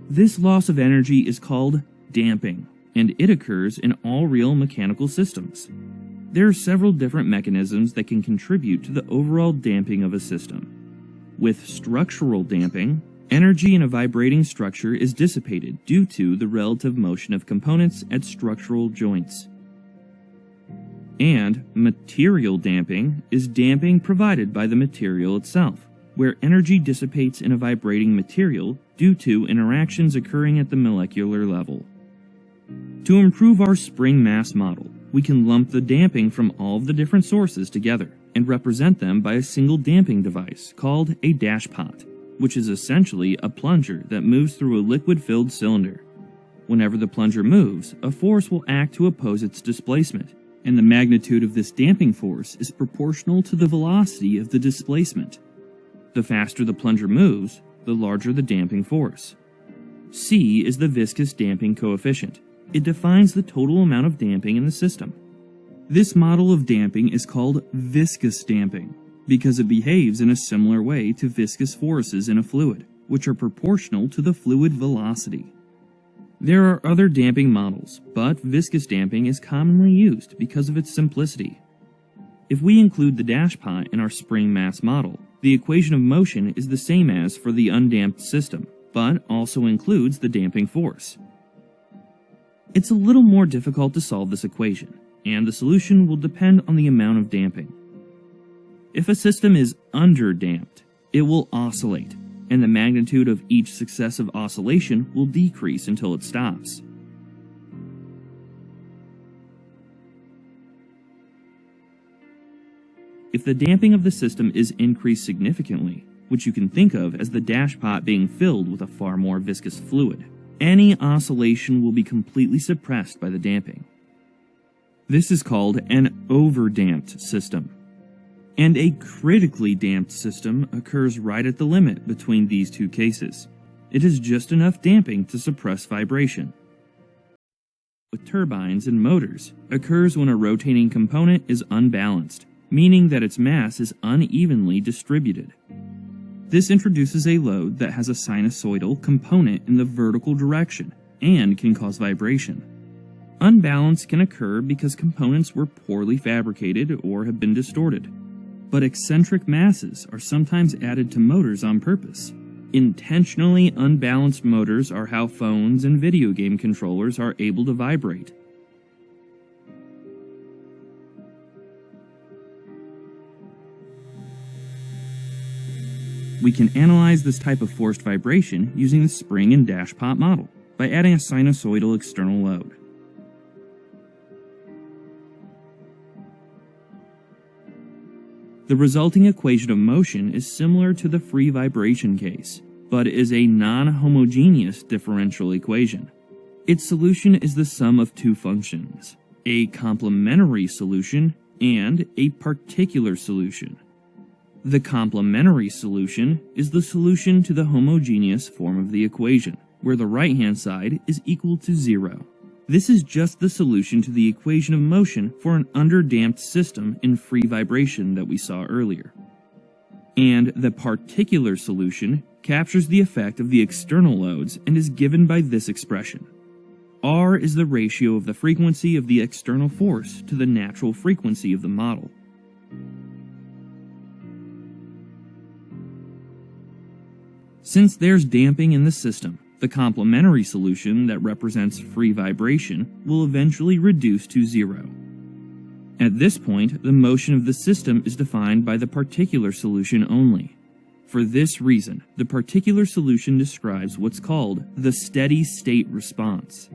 This loss of energy is called damping, and it occurs in all real mechanical systems. There are several different mechanisms that can contribute to the overall damping of a system. With structural damping, energy in a vibrating structure is dissipated due to the relative motion of components at structural joints. And material damping is damping provided by the material itself, where energy dissipates in a vibrating material due to interactions occurring at the molecular level. To improve our spring mass model, we can lump the damping from all of the different sources together and represent them by a single damping device called a dashpot, which is essentially a plunger that moves through a liquid-filled cylinder. Whenever the plunger moves, a force will act to oppose its displacement, and the magnitude of this damping force is proportional to the velocity of the displacement. The faster the plunger moves, the larger the damping force. C is the viscous damping coefficient. It defines the total amount of damping in the system. This model of damping is called viscous damping, because it behaves in a similar way to viscous forces in a fluid, which are proportional to the fluid velocity. There are other damping models, but viscous damping is commonly used because of its simplicity. If we include the dashpot in our spring mass model, the equation of motion is the same as for the undamped system, but also includes the damping force. It's a little more difficult to solve this equation, and the solution will depend on the amount of damping. If a system is underdamped, it will oscillate, and the magnitude of each successive oscillation will decrease until it stops. If the damping of the system is increased significantly, which you can think of as the dashpot being filled with a far more viscous fluid, any oscillation will be completely suppressed by the damping. This is called an overdamped system. And a critically damped system occurs right at the limit between these two cases. It is just enough damping to suppress vibration. With turbines and motors, occurs when a rotating component is unbalanced, meaning that its mass is unevenly distributed. This introduces a load that has a sinusoidal component in the vertical direction and can cause vibration. Unbalance can occur because components were poorly fabricated or have been distorted. But eccentric masses are sometimes added to motors on purpose. Intentionally unbalanced motors are how phones and video game controllers are able to vibrate. We can analyze this type of forced vibration using the spring and dashpot model by adding a sinusoidal external load. The resulting equation of motion is similar to the free vibration case, but is a non-homogeneous differential equation. Its solution is the sum of two functions, a complementary solution and a particular solution. The complementary solution is the solution to the homogeneous form of the equation, where the right-hand side is equal to 0. This is just the solution to the equation of motion for an underdamped system in free vibration that we saw earlier. And the particular solution captures the effect of the external loads and is given by this expression. R is the ratio of the frequency of the external force to the natural frequency of the model. Since there's damping in the system, the complementary solution that represents free vibration will eventually reduce to 0. At this point, the motion of the system is defined by the particular solution only. For this reason, the particular solution describes what's called the steady state response.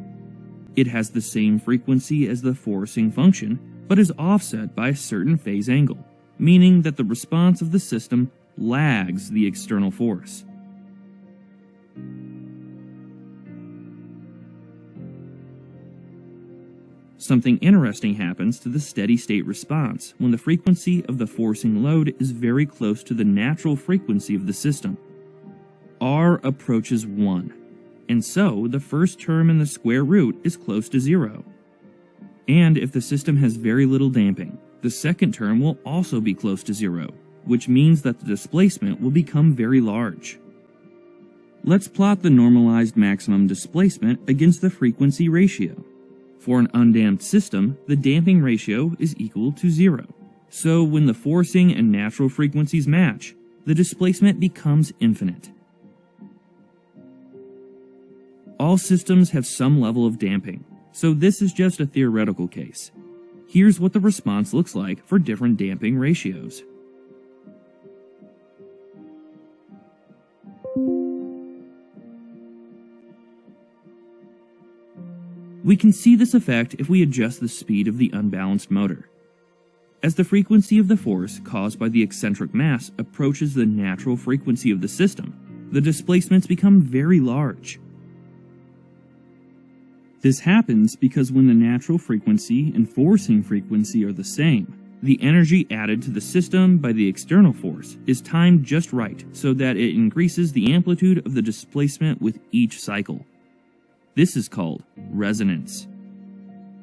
It has the same frequency as the forcing function, but is offset by a certain phase angle, meaning that the response of the system lags the external force. Something interesting happens to the steady-state response when the frequency of the forcing load is very close to the natural frequency of the system. R approaches 1, and so the first term in the square root is close to 0. And if the system has very little damping, the second term will also be close to 0, which means that the displacement will become very large. Let's plot the normalized maximum displacement against the frequency ratio. For an undamped system, the damping ratio is equal to 0. So when the forcing and natural frequencies match, the displacement becomes infinite. All systems have some level of damping, so this is just a theoretical case. Here's what the response looks like for different damping ratios. We can see this effect if we adjust the speed of the unbalanced motor. As the frequency of the force caused by the eccentric mass approaches the natural frequency of the system, the displacements become very large. This happens because when the natural frequency and forcing frequency are the same, the energy added to the system by the external force is timed just right so that it increases the amplitude of the displacement with each cycle. This is called resonance.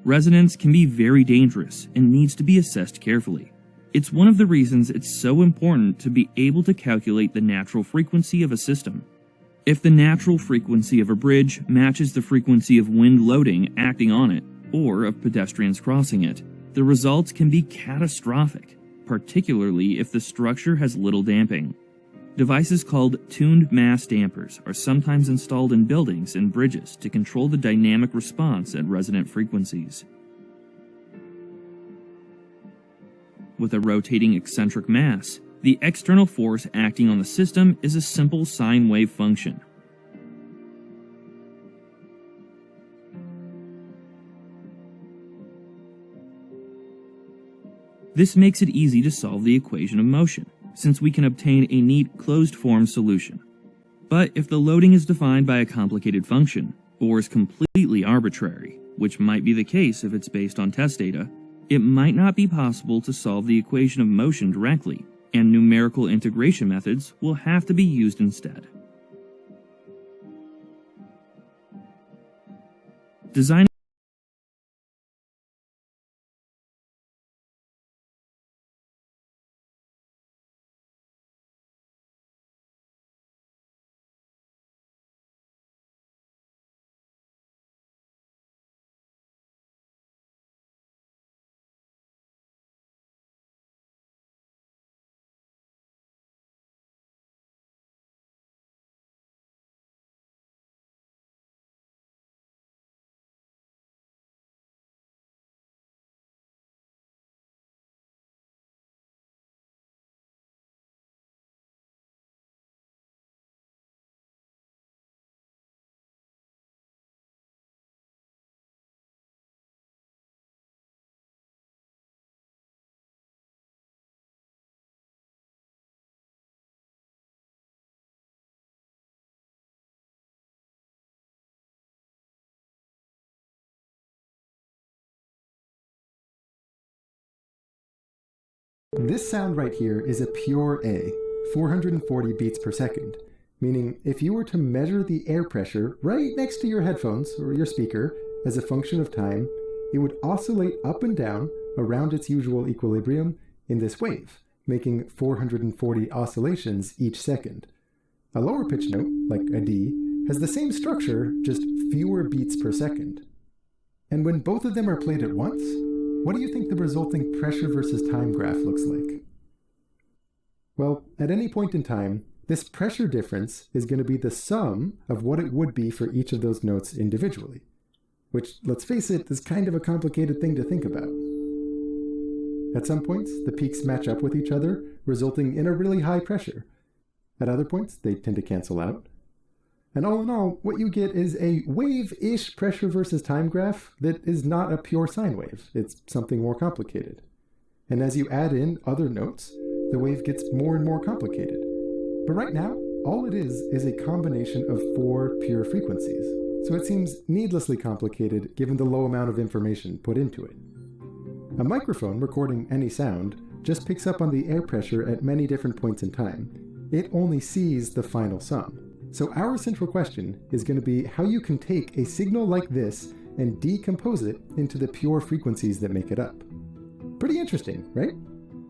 Resonance can be very dangerous and needs to be assessed carefully. It's one of the reasons it's so important to be able to calculate the natural frequency of a system. If the natural frequency of a bridge matches the frequency of wind loading acting on it, or of pedestrians crossing it, the results can be catastrophic, particularly if the structure has little damping. Devices called tuned mass dampers are sometimes installed in buildings and bridges to control the dynamic response at resonant frequencies. With a rotating eccentric mass, the external force acting on the system is a simple sine wave function. This makes it easy to solve the equation of motion, since we can obtain a neat closed-form solution. But if the loading is defined by a complicated function, or is completely arbitrary, which might be the case if it's based on test data, it might not be possible to solve the equation of motion directly, and numerical integration methods will have to be used instead. Designing This sound right here is a pure A, 440 beats per second, meaning if you were to measure the air pressure right next to your headphones or your speaker as a function of time, it would oscillate up and down around its usual equilibrium in this wave, making 440 oscillations each second. A lower pitch note, like a D, has the same structure, just fewer beats per second. And when both of them are played at once, what do you think the resulting pressure versus time graph looks like? Well, at any point in time, this pressure difference is going to be the sum of what it would be for each of those notes individually, which, let's face it, is kind of a complicated thing to think about. At some points, the peaks match up with each other, resulting in a really high pressure. At other points, they tend to cancel out. And all in all, what you get is a wave-ish pressure versus time graph that is not a pure sine wave. It's something more complicated. And as you add in other notes, the wave gets more and more complicated. But right now, all it is a combination of 4 pure frequencies. so it seems needlessly complicated given the low amount of information put into it. A microphone recording any sound just picks up on the air pressure at many different points in time. It only sees the final sum. So our central question is going to be how you can take a signal like this and decompose it into the pure frequencies that make it up. Pretty interesting, right?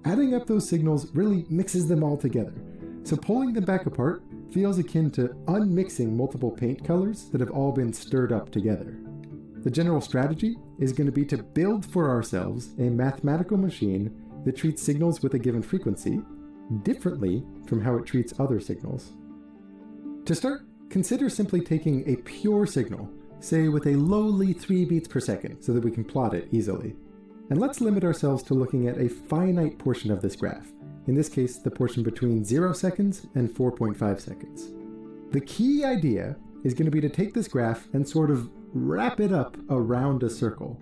Adding up those signals really mixes them all together. So pulling them back apart feels akin to unmixing multiple paint colors that have all been stirred up together. The general strategy is going to be to build for ourselves a mathematical machine that treats signals with a given frequency differently from how it treats other signals. To start, consider simply taking a pure signal, say with a lowly 3 beats per second, so that we can plot it easily. And let's limit ourselves to looking at a finite portion of this graph, in this case the portion between 0 seconds and 4.5 seconds. The key idea is going to be to take this graph and sort of wrap it up around a circle.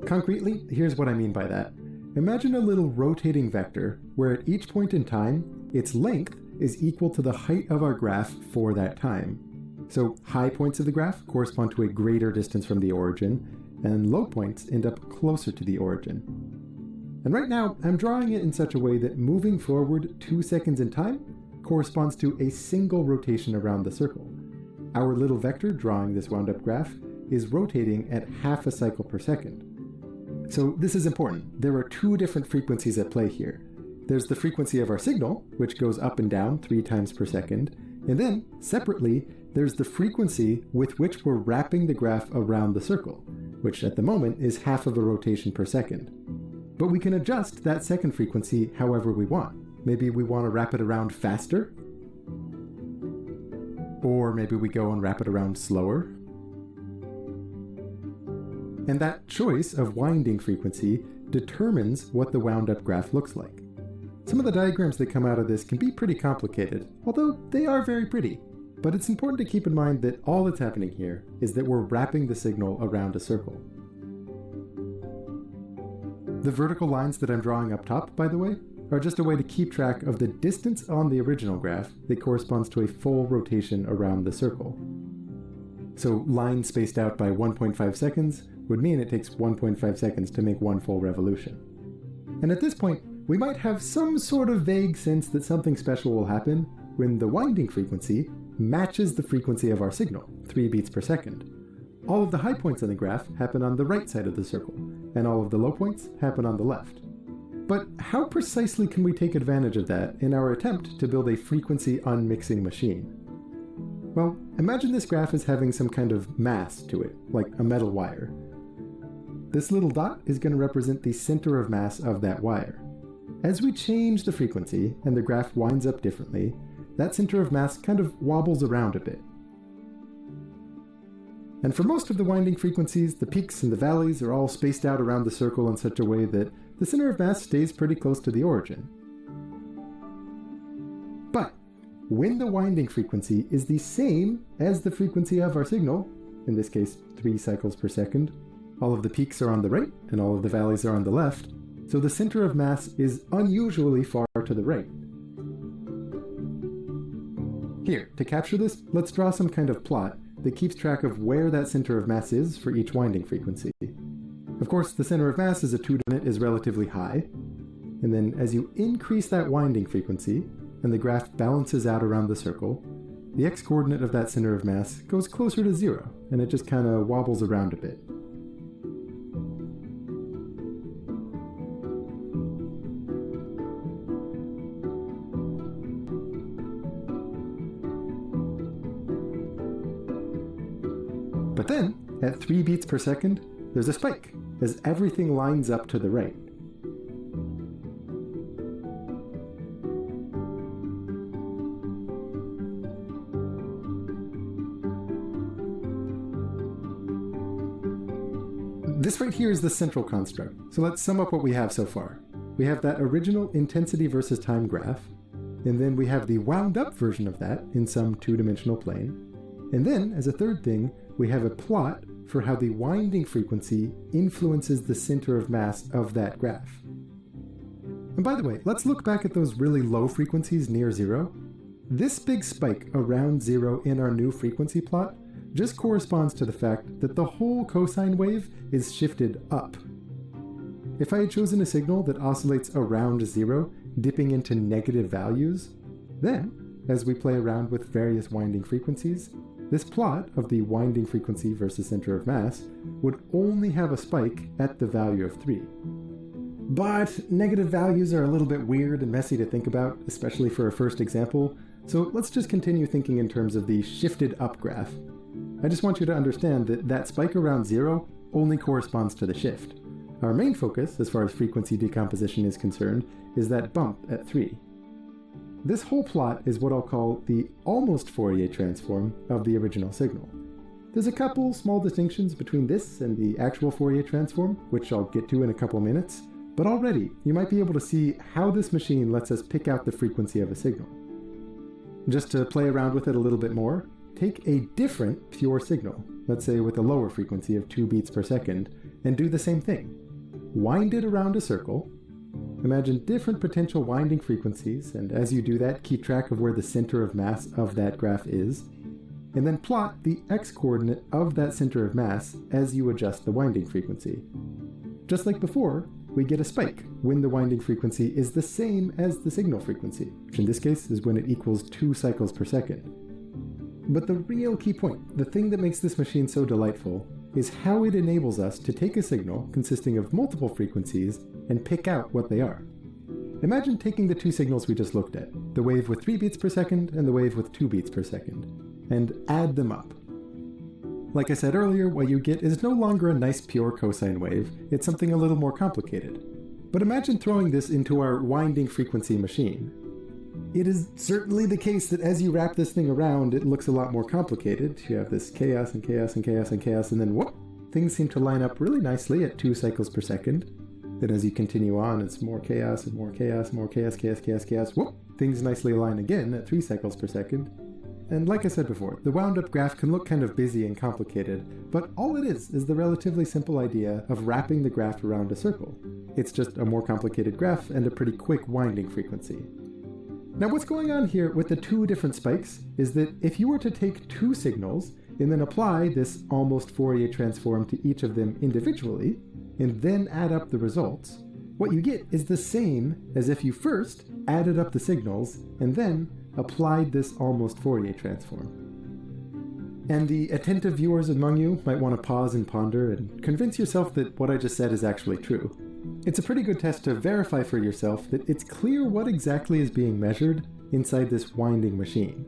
Concretely, here's what I mean by that. Imagine a little rotating vector where at each point in time, its length is equal to the height of our graph for that time. So high points of the graph correspond to a greater distance from the origin, and low points end up closer to the origin. And right now, I'm drawing it in such a way that moving forward 2 seconds in time corresponds to a single rotation around the circle. Our little vector drawing this wound-up graph is rotating at half a cycle per second. So this is important. There are 2 different frequencies at play here. There's the frequency of our signal, which goes up and down 3 times per second, and then, separately, there's the frequency with which we're wrapping the graph around the circle, which at the moment is half of a rotation per second. But we can adjust that second frequency however we want. Maybe we want to wrap it around faster, or maybe we go and wrap it around slower. And that choice of winding frequency determines what the wound-up graph looks like. Some of the diagrams that come out of this can be pretty complicated, although they are very pretty. But it's important to keep in mind that all that's happening here is that we're wrapping the signal around a circle. The vertical lines that I'm drawing up top, by the way, are just a way to keep track of the distance on the original graph that corresponds to a full rotation around the circle. So lines spaced out by 1.5 seconds would mean it takes 1.5 seconds to make one full revolution. And at this point, we might have some sort of vague sense that something special will happen when the winding frequency matches the frequency of our signal, 3 beats per second. All of the high points on the graph happen on the right side of the circle, and all of the low points happen on the left. But how precisely can we take advantage of that in our attempt to build a frequency unmixing machine? Well, imagine this graph as having some kind of mass to it, like a metal wire. This little dot is going to represent the center of mass of that wire. As we change the frequency and the graph winds up differently, that center of mass kind of wobbles around a bit. And for most of the winding frequencies, the peaks and the valleys are all spaced out around the circle in such a way that the center of mass stays pretty close to the origin. But when the winding frequency is the same as the frequency of our signal, in this case 3 cycles per second, all of the peaks are on the right and all of the valleys are on the left, so the center of mass is unusually far to the right. Here, to capture this, let's draw some kind of plot that keeps track of where that center of mass is for each winding frequency. Of course, the center of mass as a 2-unit is relatively high, and then as you increase that winding frequency, and the graph balances out around the circle, the x-coordinate of that center of mass goes closer to 0, and it just kind of wobbles around a bit. But then, at 3 beats per second, there's a spike, as everything lines up to the right. This right here is the central construct, so let's sum up what we have so far. We have that original intensity versus time graph, and then we have the wound up version of that in some 2-dimensional plane, and then, as a third thing, we have a plot for how the winding frequency influences the center of mass of that graph. And by the way, let's look back at those really low frequencies near 0. This big spike around 0 in our new frequency plot just corresponds to the fact that the whole cosine wave is shifted up. If I had chosen a signal that oscillates around 0, dipping into negative values, then, as we play around with various winding frequencies, this plot of the winding frequency versus center of mass would only have a spike at the value of 3. But negative values are a little bit weird and messy to think about, especially for a first example, so let's just continue thinking in terms of the shifted up graph. I just want you to understand that that spike around 0 only corresponds to the shift. Our main focus, as far as frequency decomposition is concerned, is that bump at 3. This whole plot is what I'll call the almost Fourier transform of the original signal. There's a couple small distinctions between this and the actual Fourier transform, which I'll get to in a couple minutes, but already you might be able to see how this machine lets us pick out the frequency of a signal. Just to play around with it a little bit more, take a different pure signal, let's say with a lower frequency of 2 beats per second, and do the same thing. Wind it around a circle. Imagine different potential winding frequencies, and as you do that, keep track of where the center of mass of that graph is, and then plot the x-coordinate of that center of mass as you adjust the winding frequency. Just like before, we get a spike when the winding frequency is the same as the signal frequency, which in this case is when it equals 2 cycles per second. But the real key point, the thing that makes this machine so delightful, is how it enables us to take a signal consisting of multiple frequencies and pick out what they are. Imagine taking the two signals we just looked at, the wave with 3 beats per second and the wave with 2 beats per second, and add them up. Like I said earlier, what you get is no longer a nice pure cosine wave, it's something a little more complicated. But imagine throwing this into our winding frequency machine. It is certainly the case that as you wrap this thing around, it looks a lot more complicated. You have this chaos and chaos and chaos and chaos, and then whoop, things seem to line up really nicely at 2 cycles per second. Then as you continue on, it's more chaos and more chaos, more chaos, chaos, chaos, chaos, whoop, things nicely align again at 3 cycles per second. And like I said before, the wound-up graph can look kind of busy and complicated, but all it is the relatively simple idea of wrapping the graph around a circle. It's just a more complicated graph and a pretty quick winding frequency. Now what's going on here with the two different spikes is that if you were to take two signals and then apply this almost Fourier transform to each of them individually, and then add up the results, what you get is the same as if you first added up the signals and then applied this almost Fourier transform. And the attentive viewers among you might want to pause and ponder and convince yourself that what I just said is actually true. It's a pretty good test to verify for yourself that it's clear what exactly is being measured inside this winding machine.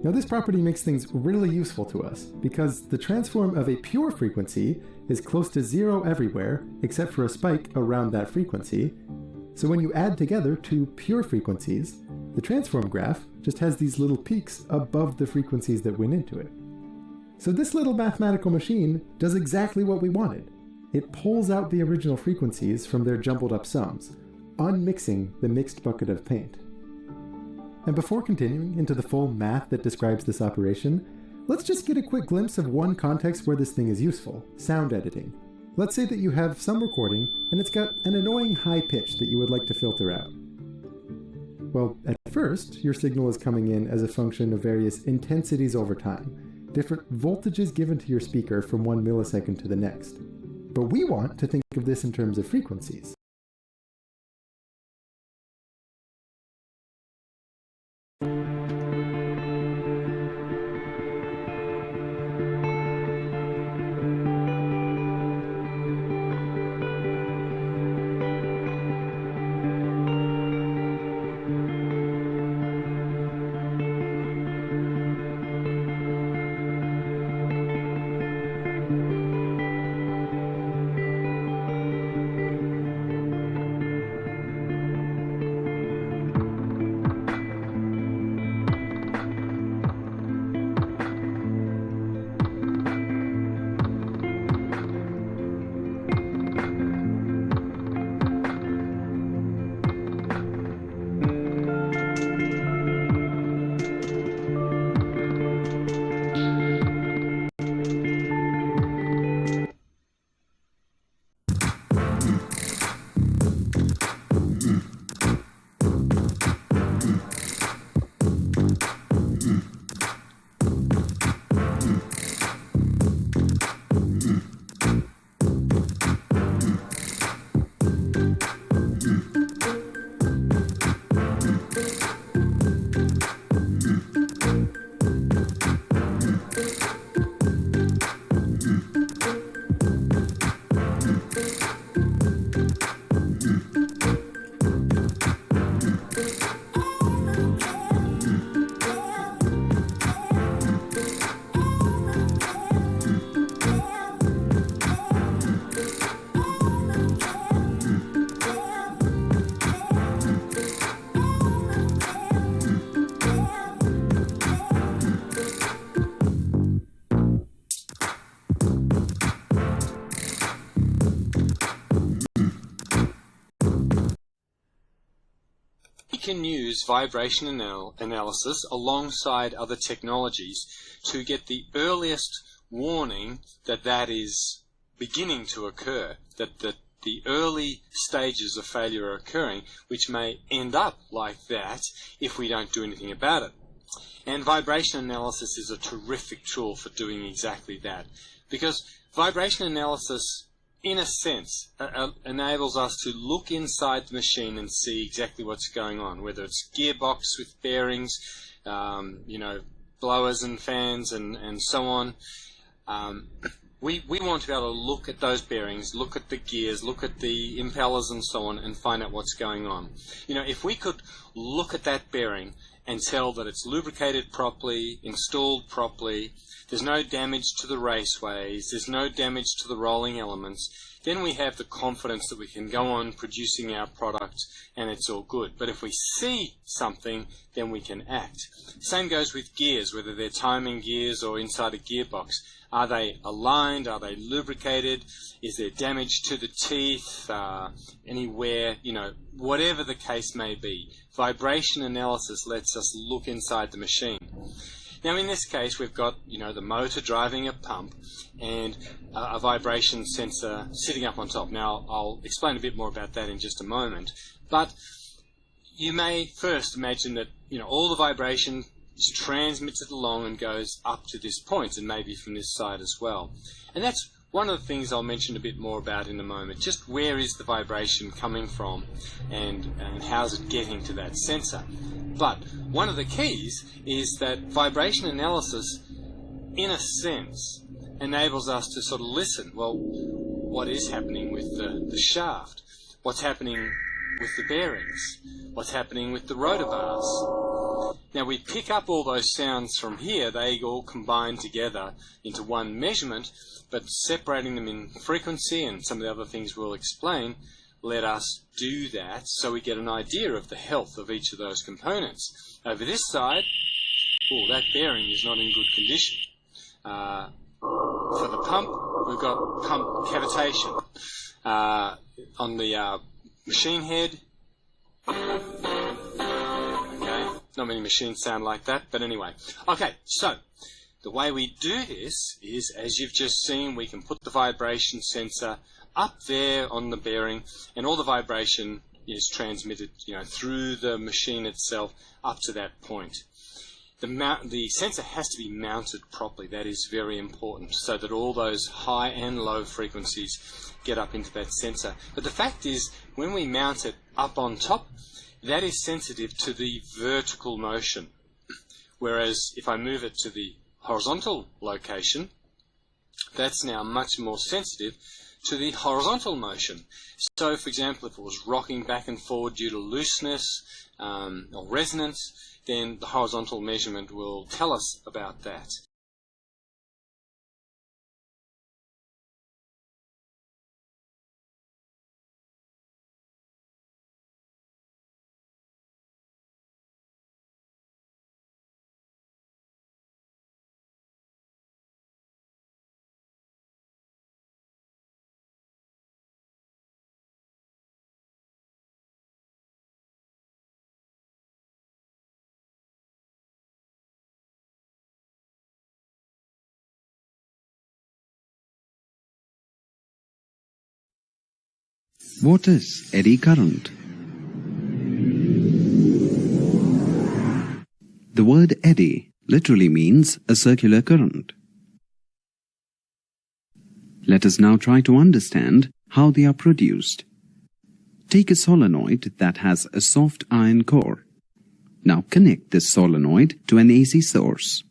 Now this property makes things really useful to us because the transform of a pure frequency is close to 0 everywhere except for a spike around that frequency. So when you add together two pure frequencies, the transform graph just has these little peaks above the frequencies that went into it. So this little mathematical machine does exactly what we wanted. It pulls out the original frequencies from their jumbled up sums, unmixing the mixed bucket of paint. And before continuing into the full math that describes this operation, let's just get a quick glimpse of one context where this thing is useful, sound editing. Let's say that you have some recording and it's got an annoying high pitch that you would like to filter out. Well, at first, your signal is coming in as a function of various intensities over time, different voltages given to your speaker from 1 millisecond to the next. But we want to think of this in terms of frequencies. can use vibration analysis alongside other technologies to get the earliest warning that that is beginning to occur, that the early stages of failure are occurring, which may end up like that if we don't do anything about it. And vibration analysis is a terrific tool for doing exactly that, because vibration analysis, in a sense, enables us to look inside the machine and see exactly what's going on, whether it's gearbox with bearings, blowers and fans and so on. We want to be able to look at those bearings, look at the gears, look at the impellers and so on, and find out what's going on. If we could look at that bearing and tell that it's lubricated properly, installed properly, there's no damage to the raceways, there's no damage to the rolling elements, then we have the confidence that we can go on producing our product and it's all good. But if we see something, then we can act. Same goes with gears, whether they're timing gears or inside a gearbox. Are they aligned? Are they lubricated? Is there damage to the teeth? Anywhere, whatever the case may be. Vibration analysis lets us look inside the machine. Now in this case we've got, the motor driving a pump and a vibration sensor sitting up on top. Now I'll explain a bit more about that in just a moment, but you may first imagine that, all the vibration is transmitted along and goes up to this point, and maybe from this side as well. And that's one of the things I'll mention a bit more about in a moment. Just where is the vibration coming from and how's it getting to that sensor? But one of the keys is that vibration analysis, in a sense, enables us to sort of listen. Well, what is happening with the shaft? What's happening with the bearings? What's happening with the rotor bars? Now we pick up all those sounds from here. They all combine together into one measurement, but separating them in frequency and some of the other things we'll explain let us do that so we get an idea of the health of each of those components. Over this side, that bearing is not in good condition. For the pump, we've got pump cavitation. On the machine head, okay, not many machines sound like that, but anyway. Okay, so the way we do this is, as you've just seen, we can put the vibration sensor up there on the bearing, and all the vibration is transmitted, through the machine itself up to that point. The sensor has to be mounted properly. That is very important, so that all those high and low frequencies get up into that sensor. But the fact is, when we mount it up on top, that is sensitive to the vertical motion. Whereas if I move it to the horizontal location, that's now much more sensitive to the horizontal motion. So, for example, if it was rocking back and forward due to looseness or resonance, then the horizontal measurement will tell us about that. What is eddy current? The word eddy literally means a circular current. Let us now try to understand how they are produced. Take a solenoid that has a soft iron core. Now connect this solenoid to an AC source.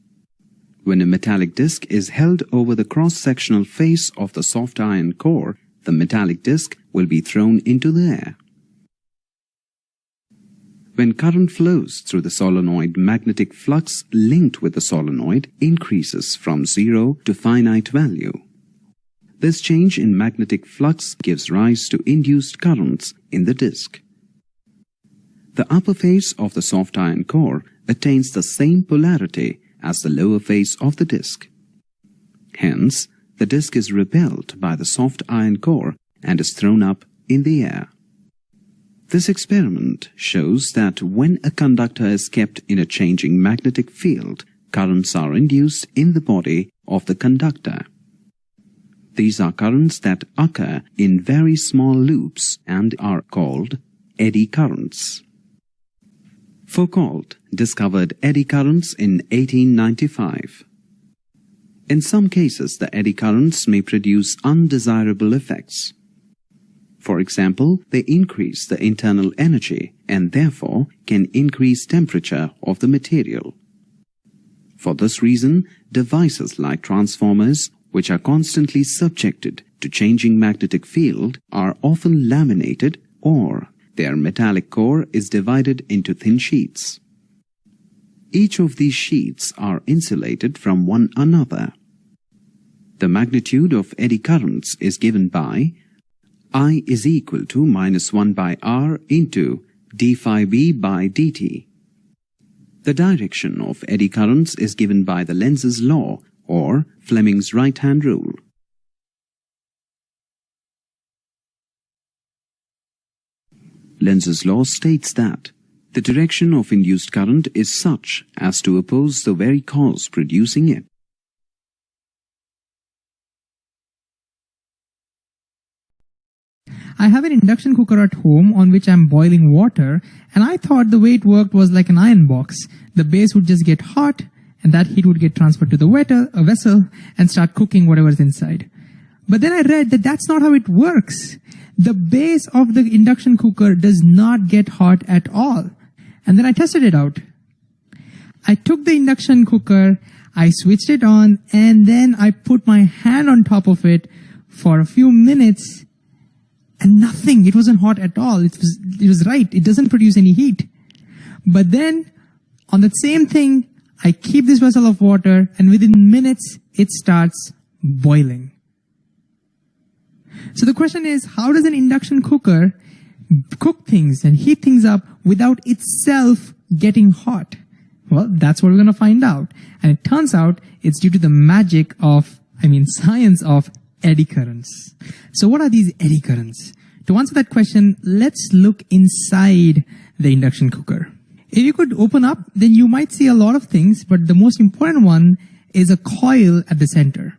When a metallic disc is held over the cross-sectional face of the soft iron core, the metallic disc will be thrown into the air. When current flows through the solenoid, magnetic flux linked with the solenoid increases from 0 to finite value. This change in magnetic flux gives rise to induced currents in the disc. The upper face of the soft iron core attains the same polarity as the lower face of the disc. Hence, the disc is repelled by the soft iron core and is thrown up in the air. This experiment shows that when a conductor is kept in a changing magnetic field, currents are induced in the body of the conductor. These are currents that occur in very small loops and are called eddy currents. Foucault discovered eddy currents in 1895. In some cases, the eddy currents may produce undesirable effects. For example, they increase the internal energy and therefore can increase temperature of the material. For this reason, devices like transformers, which are constantly subjected to changing magnetic field, are often laminated or their metallic core is divided into thin sheets. Each of these sheets are insulated from one another. The magnitude of eddy currents is given by I is equal to -1 by R into d phi b by dt. The direction of eddy currents is given by the Lenz's law or Fleming's right-hand rule. Lenz's law states that the direction of induced current is such as to oppose the very cause producing it. I have an induction cooker at home on which I'm boiling water, and I thought the way it worked was like an iron box. The base would just get hot, and that heat would get transferred to the vessel and start cooking whatever's inside. But then I read that that's not how it works. The base of the induction cooker does not get hot at all. And then I tested it out. I took the induction cooker, I switched it on, and then I put my hand on top of it for a few minutes, and nothing. It wasn't hot at all. It was right. It doesn't produce any heat. But then, on that same thing, I keep this vessel of water, and within minutes, it starts boiling. So the question is, how does an induction cooker cook things and heat things up without itself getting hot? Well, that's what we're going to find out. And it turns out it's due to the science of eddy currents. So what are these eddy currents? To answer that question, let's look inside the induction cooker. If you could open up, then you might see a lot of things, but the most important one is a coil at the center.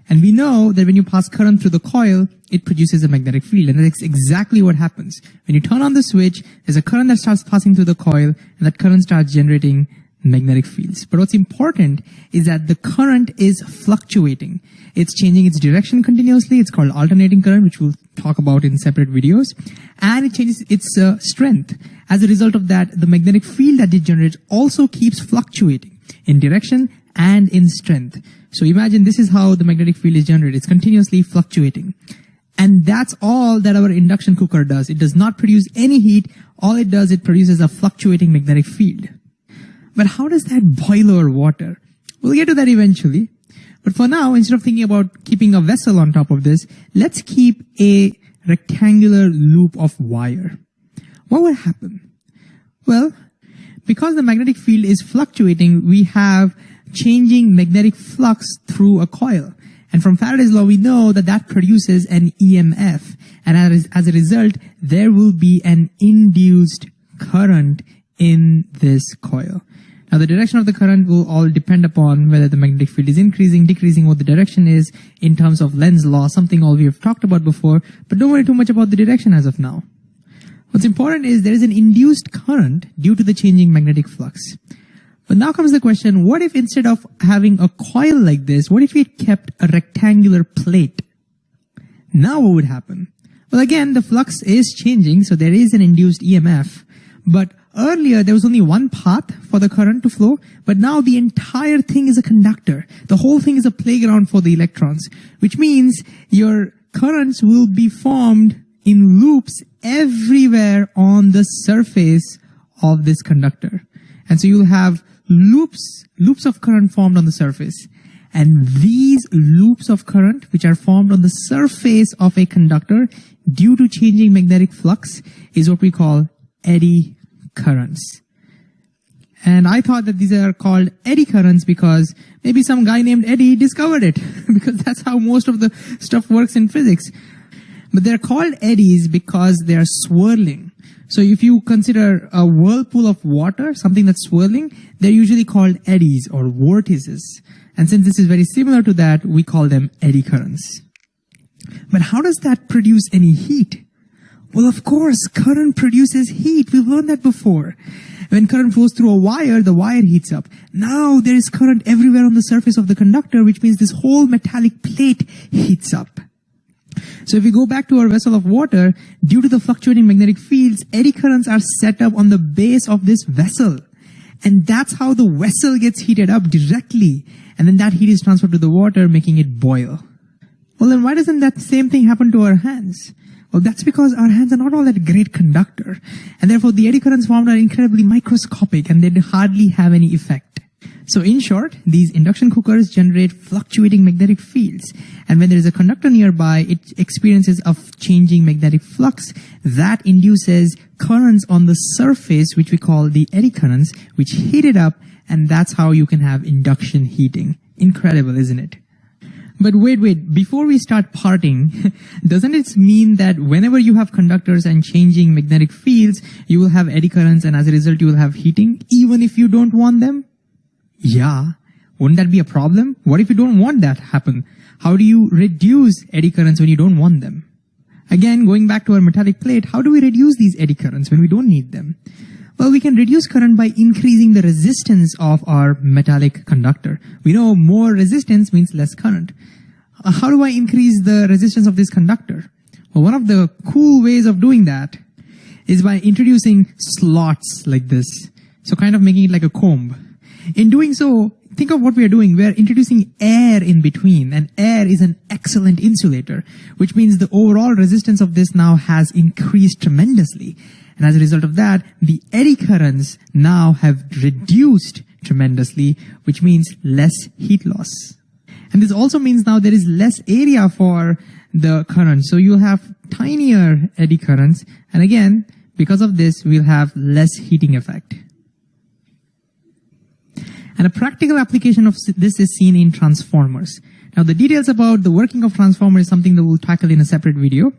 And we know that when you pass current through the coil, it produces a magnetic field. And that's exactly what happens. When you turn on the switch, there's a current that starts passing through the coil, and that current starts generating magnetic fields. But what's important is that the current is fluctuating. It's changing its direction continuously. It's called alternating current, which we'll talk about in separate videos. And it changes its strength. As a result of that, the magnetic field that it generates also keeps fluctuating in direction and in strength. So imagine this is how the magnetic field is generated. It's continuously fluctuating. And that's all that our induction cooker does. It does not produce any heat. All it does, it produces a fluctuating magnetic field. But how does that boil our water? We'll get to that eventually. But for now, instead of thinking about keeping a vessel on top of this, let's keep a rectangular loop of wire. What would happen? Well, because the magnetic field is fluctuating, we have changing magnetic flux through a coil. And from Faraday's law, we know that that produces an EMF. And as a result, there will be an induced current in this coil. Now, the direction of the current will all depend upon whether the magnetic field is increasing, decreasing, what the direction is in terms of Lenz's law, something all we have talked about before. But don't worry too much about the direction as of now. What's important is there is an induced current due to the changing magnetic flux. But now comes the question, what if instead of having a coil like this, what if we kept a rectangular plate? Now what would happen? Well, again, the flux is changing, so there is an induced EMF. But earlier, there was only one path for the current to flow, but now the entire thing is a conductor. The whole thing is a playground for the electrons, which means your currents will be formed in loops everywhere on the surface of this conductor. And so you'll have loops of current formed on the surface. And these loops of current, which are formed on the surface of a conductor due to changing magnetic flux, is what we call eddy currents. And I thought that these are called eddy currents because maybe some guy named Eddie discovered it, because that's how most of the stuff works in physics. But they're called eddies because they are swirling. So if you consider a whirlpool of water, something that's swirling, they're usually called eddies or vortices. And since this is very similar to that, we call them eddy currents. But how does that produce any heat? Well, of course, current produces heat. We've learned that before. When current flows through a wire, the wire heats up. Now there is current everywhere on the surface of the conductor, which means this whole metallic plate heats up. So if we go back to our vessel of water, due to the fluctuating magnetic fields, eddy currents are set up on the base of this vessel. And that's how the vessel gets heated up directly. And then that heat is transferred to the water, making it boil. Well, then why doesn't that same thing happen to our hands? Well, that's because our hands are not all that great conductor. And therefore, the eddy currents formed are incredibly microscopic and they hardly have any effect. So in short, these induction cookers generate fluctuating magnetic fields. And when there is a conductor nearby, it experiences a changing magnetic flux that induces currents on the surface, which we call the eddy currents, which heat it up. And that's how you can have induction heating. Incredible, isn't it? But wait, before we start parting, doesn't it mean that whenever you have conductors and changing magnetic fields, you will have eddy currents and as a result you will have heating, even if you don't want them? Yeah. Wouldn't that be a problem? What if you don't want that to happen? How do you reduce eddy currents when you don't want them? Again, going back to our metallic plate, how do we reduce these eddy currents when we don't need them? Well, we can reduce current by increasing the resistance of our metallic conductor. We know more resistance means less current. How do I increase the resistance of this conductor? Well, one of the cool ways of doing that is by introducing slots like this. So kind of making it like a comb. In doing so, think of what we are doing. We are introducing air in between, and air is an excellent insulator, which means the overall resistance of this now has increased tremendously. And as a result of that, the eddy currents now have reduced tremendously, which means less heat loss. And this also means now there is less area for the current. So you'll have tinier eddy currents. And again, because of this, we'll have less heating effect. And a practical application of this is seen in transformers. Now, the details about the working of transformers is something that we'll tackle in a separate video.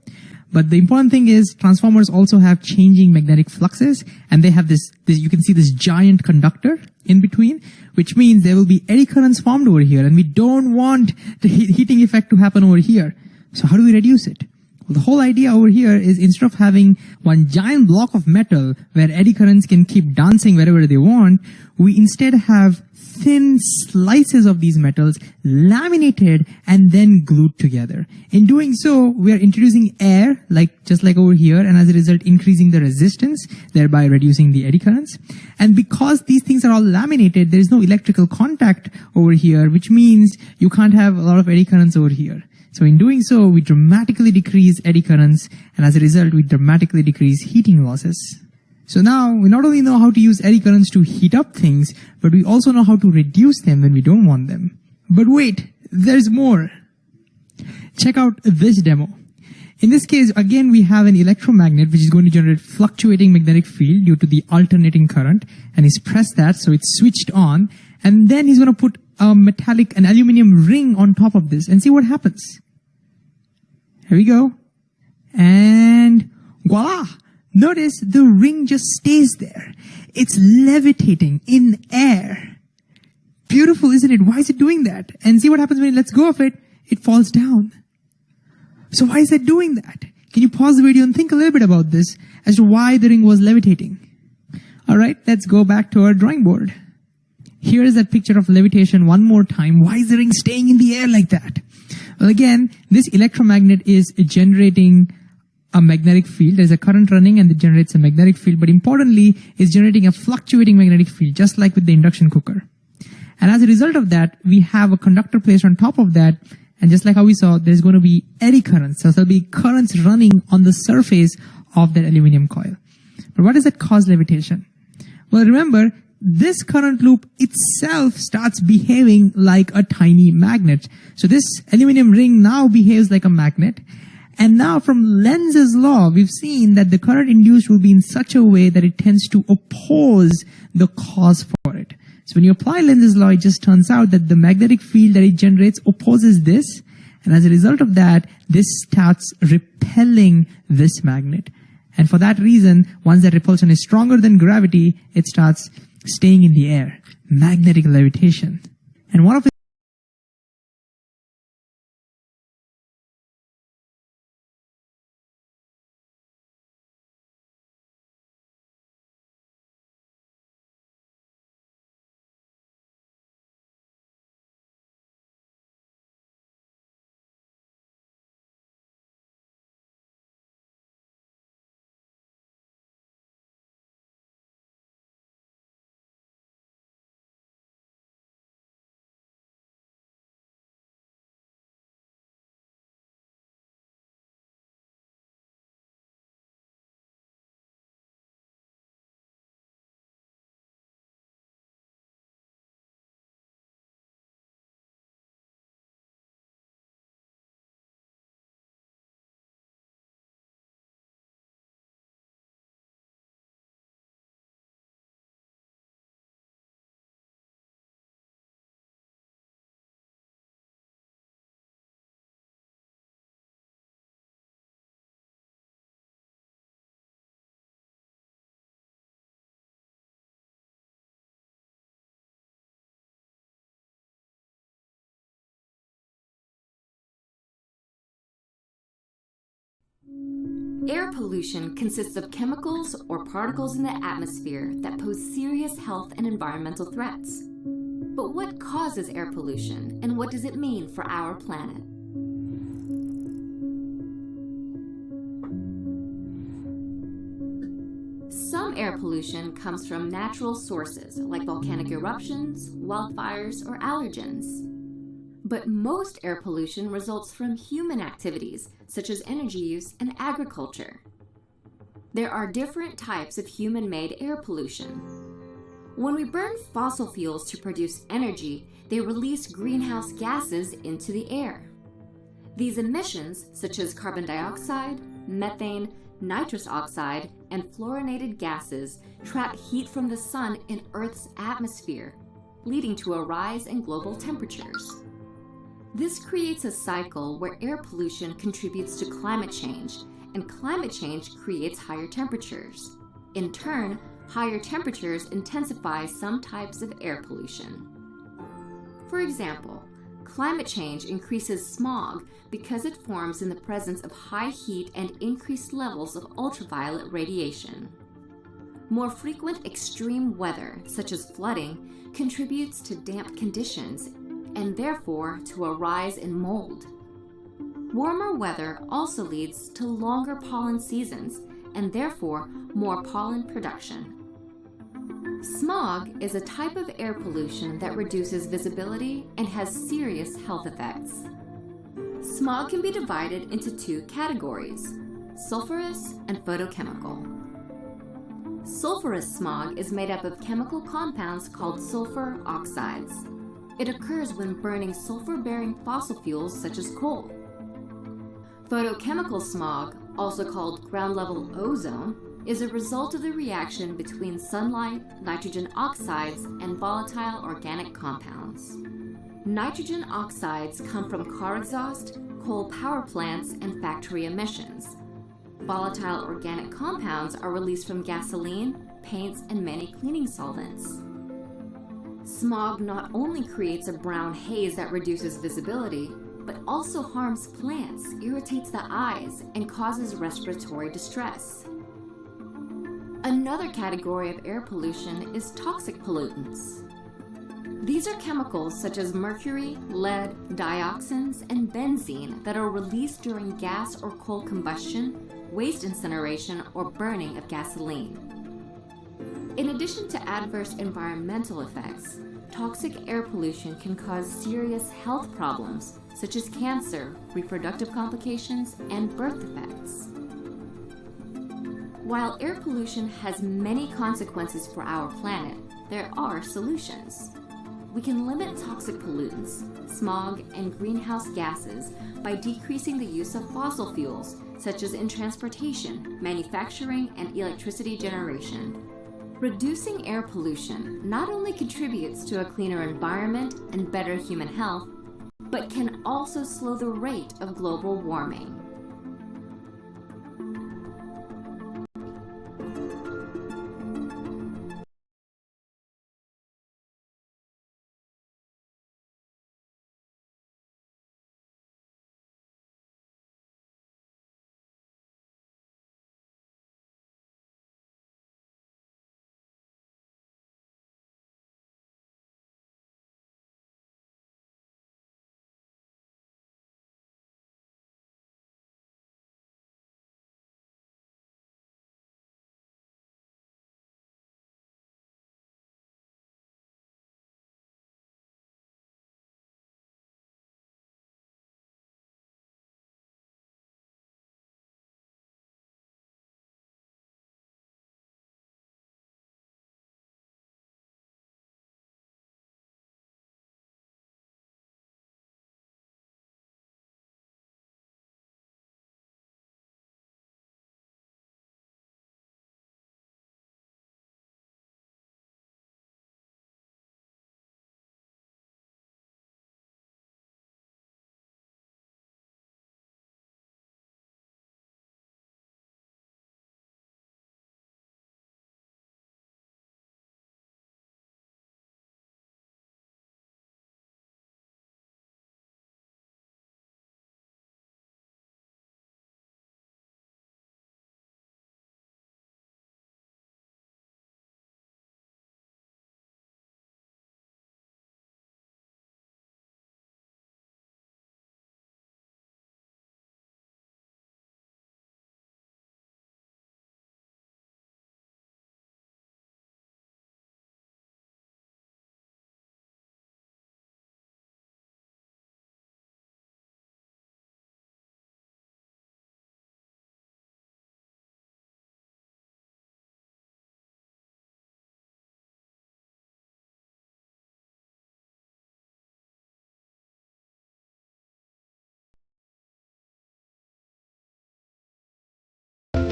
But the important thing is transformers also have changing magnetic fluxes, and they have this you can see this giant conductor in between, which means there will be eddy currents formed over here, and we don't want the heating effect to happen over here. So how do we reduce it? Well, the whole idea over here is instead of having one giant block of metal where eddy currents can keep dancing wherever they want, we instead have thin slices of these metals laminated and then glued together. In doing so, we are introducing air, just like over here, and as a result increasing the resistance, thereby reducing the eddy currents. And because these things are all laminated, there is no electrical contact over here, which means you can't have a lot of eddy currents over here. So in doing so, we dramatically decrease eddy currents, and as a result, we dramatically decrease heating losses. So now, we not only know how to use eddy currents to heat up things, but we also know how to reduce them when we don't want them. But wait, there's more. Check out this demo. In this case, again, we have an electromagnet which is going to generate fluctuating magnetic field due to the alternating current, and he's pressed that, so it's switched on, and then he's going to put an aluminum ring on top of this and see what happens. Here we go. And voila! Notice the ring just stays there. It's levitating in air. Beautiful, isn't it? Why is it doing that? And see what happens when it lets go of it. It falls down. So why is it doing that? Can you pause the video and think a little bit about this as to why the ring was levitating? Alright, let's go back to our drawing board. Here is that picture of levitation one more time. Why is the ring staying in the air like that? Well, again, this electromagnet is generating a magnetic field. There's a current running and it generates a magnetic field, but importantly, it's generating a fluctuating magnetic field, just like with the induction cooker. And as a result of that, we have a conductor placed on top of that, and just like how we saw, there's going to be eddy currents. So there'll be currents running on the surface of that aluminum coil. But what does that cause levitation? Well, remember, this current loop itself starts behaving like a tiny magnet. So this aluminum ring now behaves like a magnet. And now from Lenz's law, we've seen that the current induced will be in such a way that it tends to oppose the cause for it. So when you apply Lenz's law, it just turns out that the magnetic field that it generates opposes this. And as a result of that, this starts repelling this magnet. And for that reason, once that repulsion is stronger than gravity, it starts staying in the air. Magnetic levitation. And one of Air pollution consists of chemicals or particles in the atmosphere that pose serious health and environmental threats. But what causes air pollution, and what does it mean for our planet? Some air pollution comes from natural sources like volcanic eruptions, wildfires, or allergens. But most air pollution results from human activities, such as energy use and agriculture. There are different types of human-made air pollution. When we burn fossil fuels to produce energy, they release greenhouse gases into the air. These emissions, such as carbon dioxide, methane, nitrous oxide, and fluorinated gases, trap heat from the sun in Earth's atmosphere, leading to a rise in global temperatures. This creates a cycle where air pollution contributes to climate change, and climate change creates higher temperatures. In turn, higher temperatures intensify some types of air pollution. For example, climate change increases smog because it forms in the presence of high heat and increased levels of ultraviolet radiation. More frequent extreme weather, such as flooding, contributes to damp conditions and therefore to a rise in mold. Warmer weather also leads to longer pollen seasons and therefore more pollen production. Smog is a type of air pollution that reduces visibility and has serious health effects. Smog can be divided into two categories: sulfurous and photochemical. Sulfurous smog is made up of chemical compounds called sulfur oxides. It occurs when burning sulfur-bearing fossil fuels such as coal. Photochemical smog, also called ground-level ozone, is a result of the reaction between sunlight, nitrogen oxides, and volatile organic compounds. Nitrogen oxides come from car exhaust, coal power plants, and factory emissions. Volatile organic compounds are released from gasoline, paints, and many cleaning solvents. Smog not only creates a brown haze that reduces visibility, but also harms plants, irritates the eyes, and causes respiratory distress. Another category of air pollution is toxic pollutants. These are chemicals such as mercury, lead, dioxins, and benzene that are released during gas or coal combustion, waste incineration, or burning of gasoline. In addition to adverse environmental effects, toxic air pollution can cause serious health problems such as cancer, reproductive complications, and birth defects. While air pollution has many consequences for our planet, there are solutions. We can limit toxic pollutants, smog, and greenhouse gases by decreasing the use of fossil fuels, such as in transportation, manufacturing, and electricity generation. Reducing air pollution not only contributes to a cleaner environment and better human health, but can also slow the rate of global warming.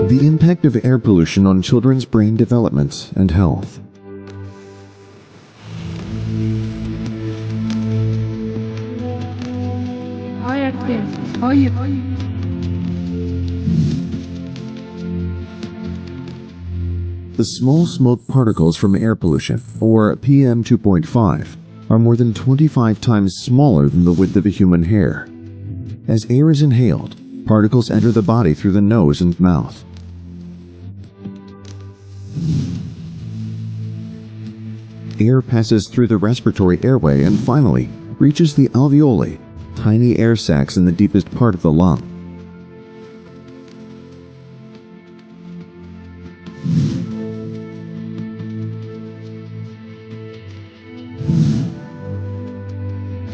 The impact of air pollution on children's brain development and health. The small smoke particles from air pollution, or PM 2.5, are more than 25 times smaller than the width of a human hair. As air is inhaled, particles enter the body through the nose and mouth. Air passes through the respiratory airway and finally reaches the alveoli, tiny air sacs in the deepest part of the lung.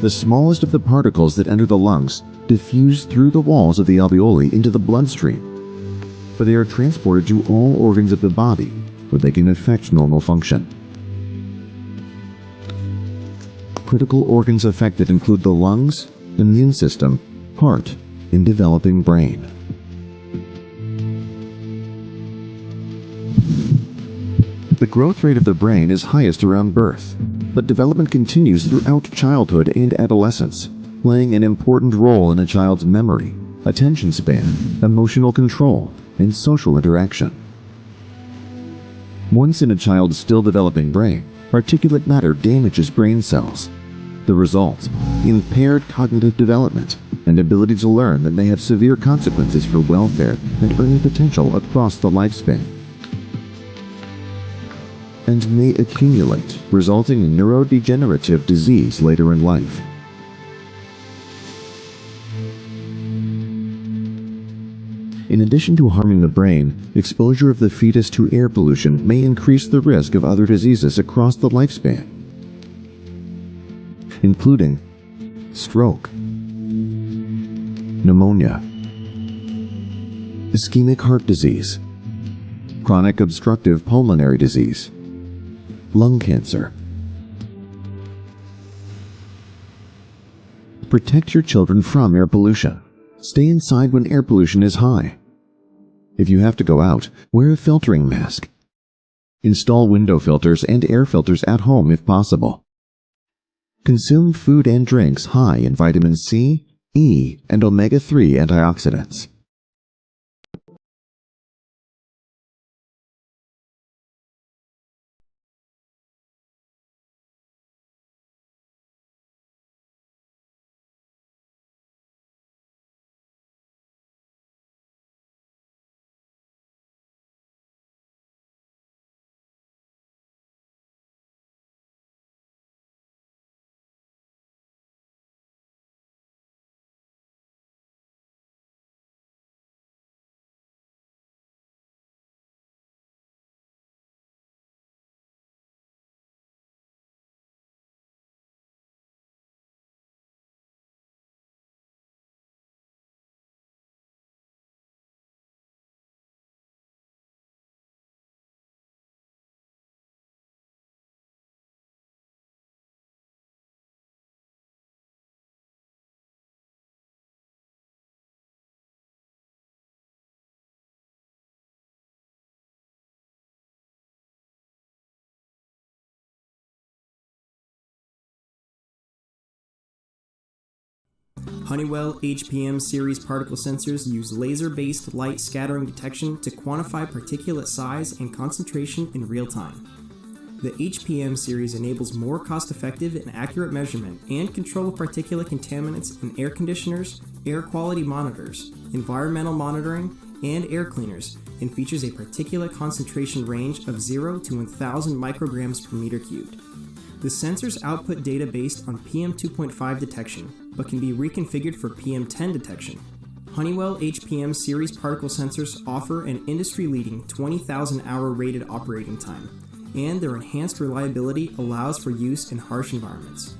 The smallest of the particles that enter the lungs diffuse through the walls of the alveoli into the bloodstream, but they are transported to all organs of the body where they can affect normal function. Critical organs affected include the lungs, immune system, heart, and developing brain. The growth rate of the brain is highest around birth, but development continues throughout childhood and adolescence, playing an important role in a child's memory, attention span, emotional control, and social interaction. Once in a child's still developing brain, particulate matter damages brain cells. The result: impaired cognitive development and ability to learn that may have severe consequences for welfare and earning potential across the lifespan, and may accumulate, resulting in neurodegenerative disease later in life. In addition to harming the brain, exposure of the fetus to air pollution may increase the risk of other diseases across the lifespan, including stroke, pneumonia, ischemic heart disease, chronic obstructive pulmonary disease, lung cancer. Protect your children from air pollution. Stay inside when air pollution is high. If you have to go out, wear a filtering mask. Install window filters and air filters at home if possible. Consume food and drinks high in vitamin C, E, and omega-3 antioxidants. Honeywell HPM series particle sensors use laser-based light scattering detection to quantify particulate size and concentration in real time. The HPM series enables more cost-effective and accurate measurement and control of particulate contaminants in air conditioners, air quality monitors, environmental monitoring, and air cleaners, and features a particulate concentration range of 0 to 1,000 micrograms per meter cubed. The sensors output data based on PM 2.5 detection, but can be reconfigured for PM 10 detection. Honeywell HPM series particle sensors offer an industry-leading 20,000-hour rated operating time, and their enhanced reliability allows for use in harsh environments.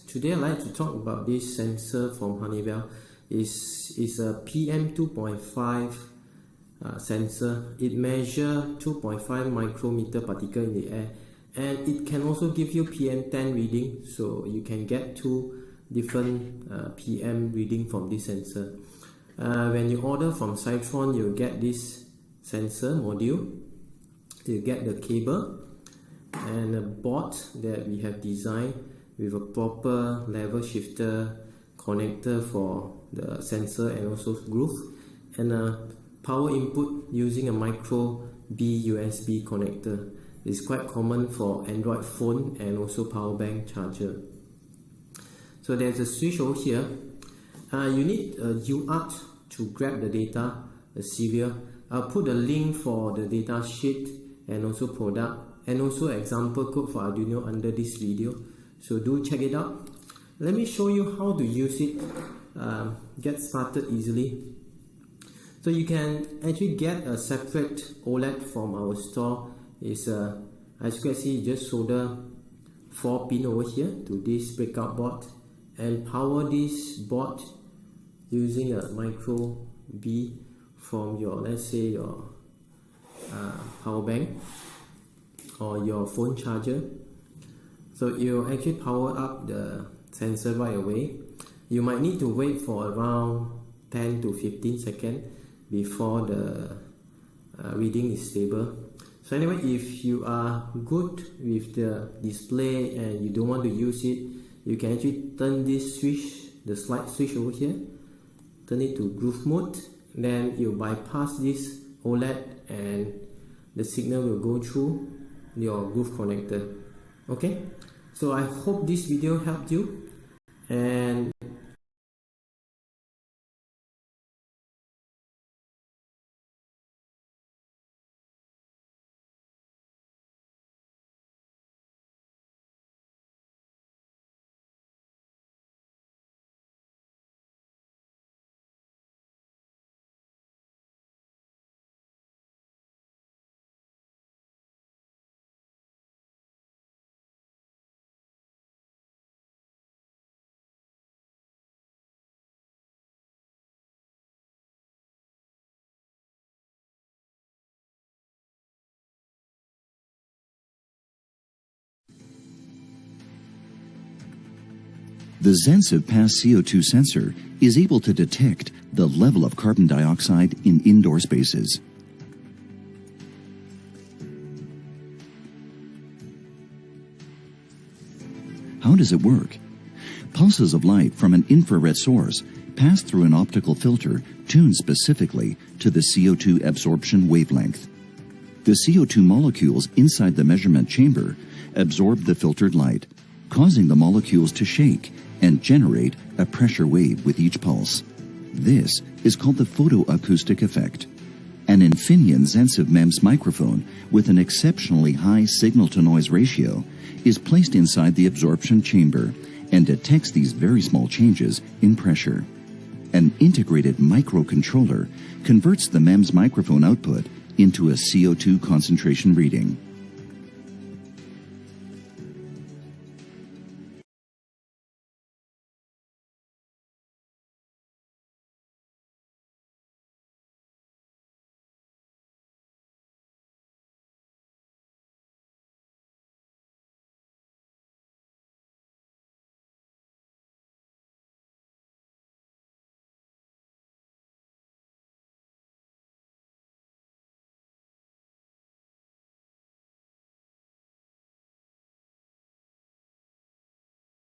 Today I'd like to talk about this sensor from Honeywell. It's a PM 2.5 sensor. It measures 2.5 micrometer particle in the air, and it can also give you PM 10 reading, so you can get to different PM reading from this sensor. When you order from Cytron, you'll get this sensor module, you get the cable and a board that we have designed with a proper level shifter connector for the sensor and also groove, and a power input using a micro B USB connector. It's quite common for Android phone and also power bank charger. So there's a switch over here. You need a UART to grab the data, a serial. I'll put a link for the data sheet and also product and also example code for Arduino under this video. So do check it out. Let me show you how to use it. Get started easily. So you can actually get a separate OLED from our store. It's as you can see, just solder 4 pin over here to this breakout board and power this board using a micro B from your, let's say, your power bank or your phone charger. So you'll actually power up the sensor right away. You might need to wait for around 10 to 15 seconds before the reading is stable. So anyway, if you are good with the display and you don't want to use it, you can actually turn this switch, the slide switch over here, turn it to groove mode, then you bypass this OLED and the signal will go through your groove connector. Okay, so I hope this video helped you, and The Zensiv Pass CO2 sensor is able to detect the level of carbon dioxide in indoor spaces. How does it work? Pulses of light from an infrared source pass through an optical filter tuned specifically to the CO2 absorption wavelength. The CO2 molecules inside the measurement chamber absorb the filtered light, causing the molecules to shake and generate a pressure wave with each pulse. This is called the photoacoustic effect. An Infineon Zensiv MEMS microphone with an exceptionally high signal-to-noise ratio is placed inside the absorption chamber and detects these very small changes in pressure. An integrated microcontroller converts the MEMS microphone output into a CO2 concentration reading.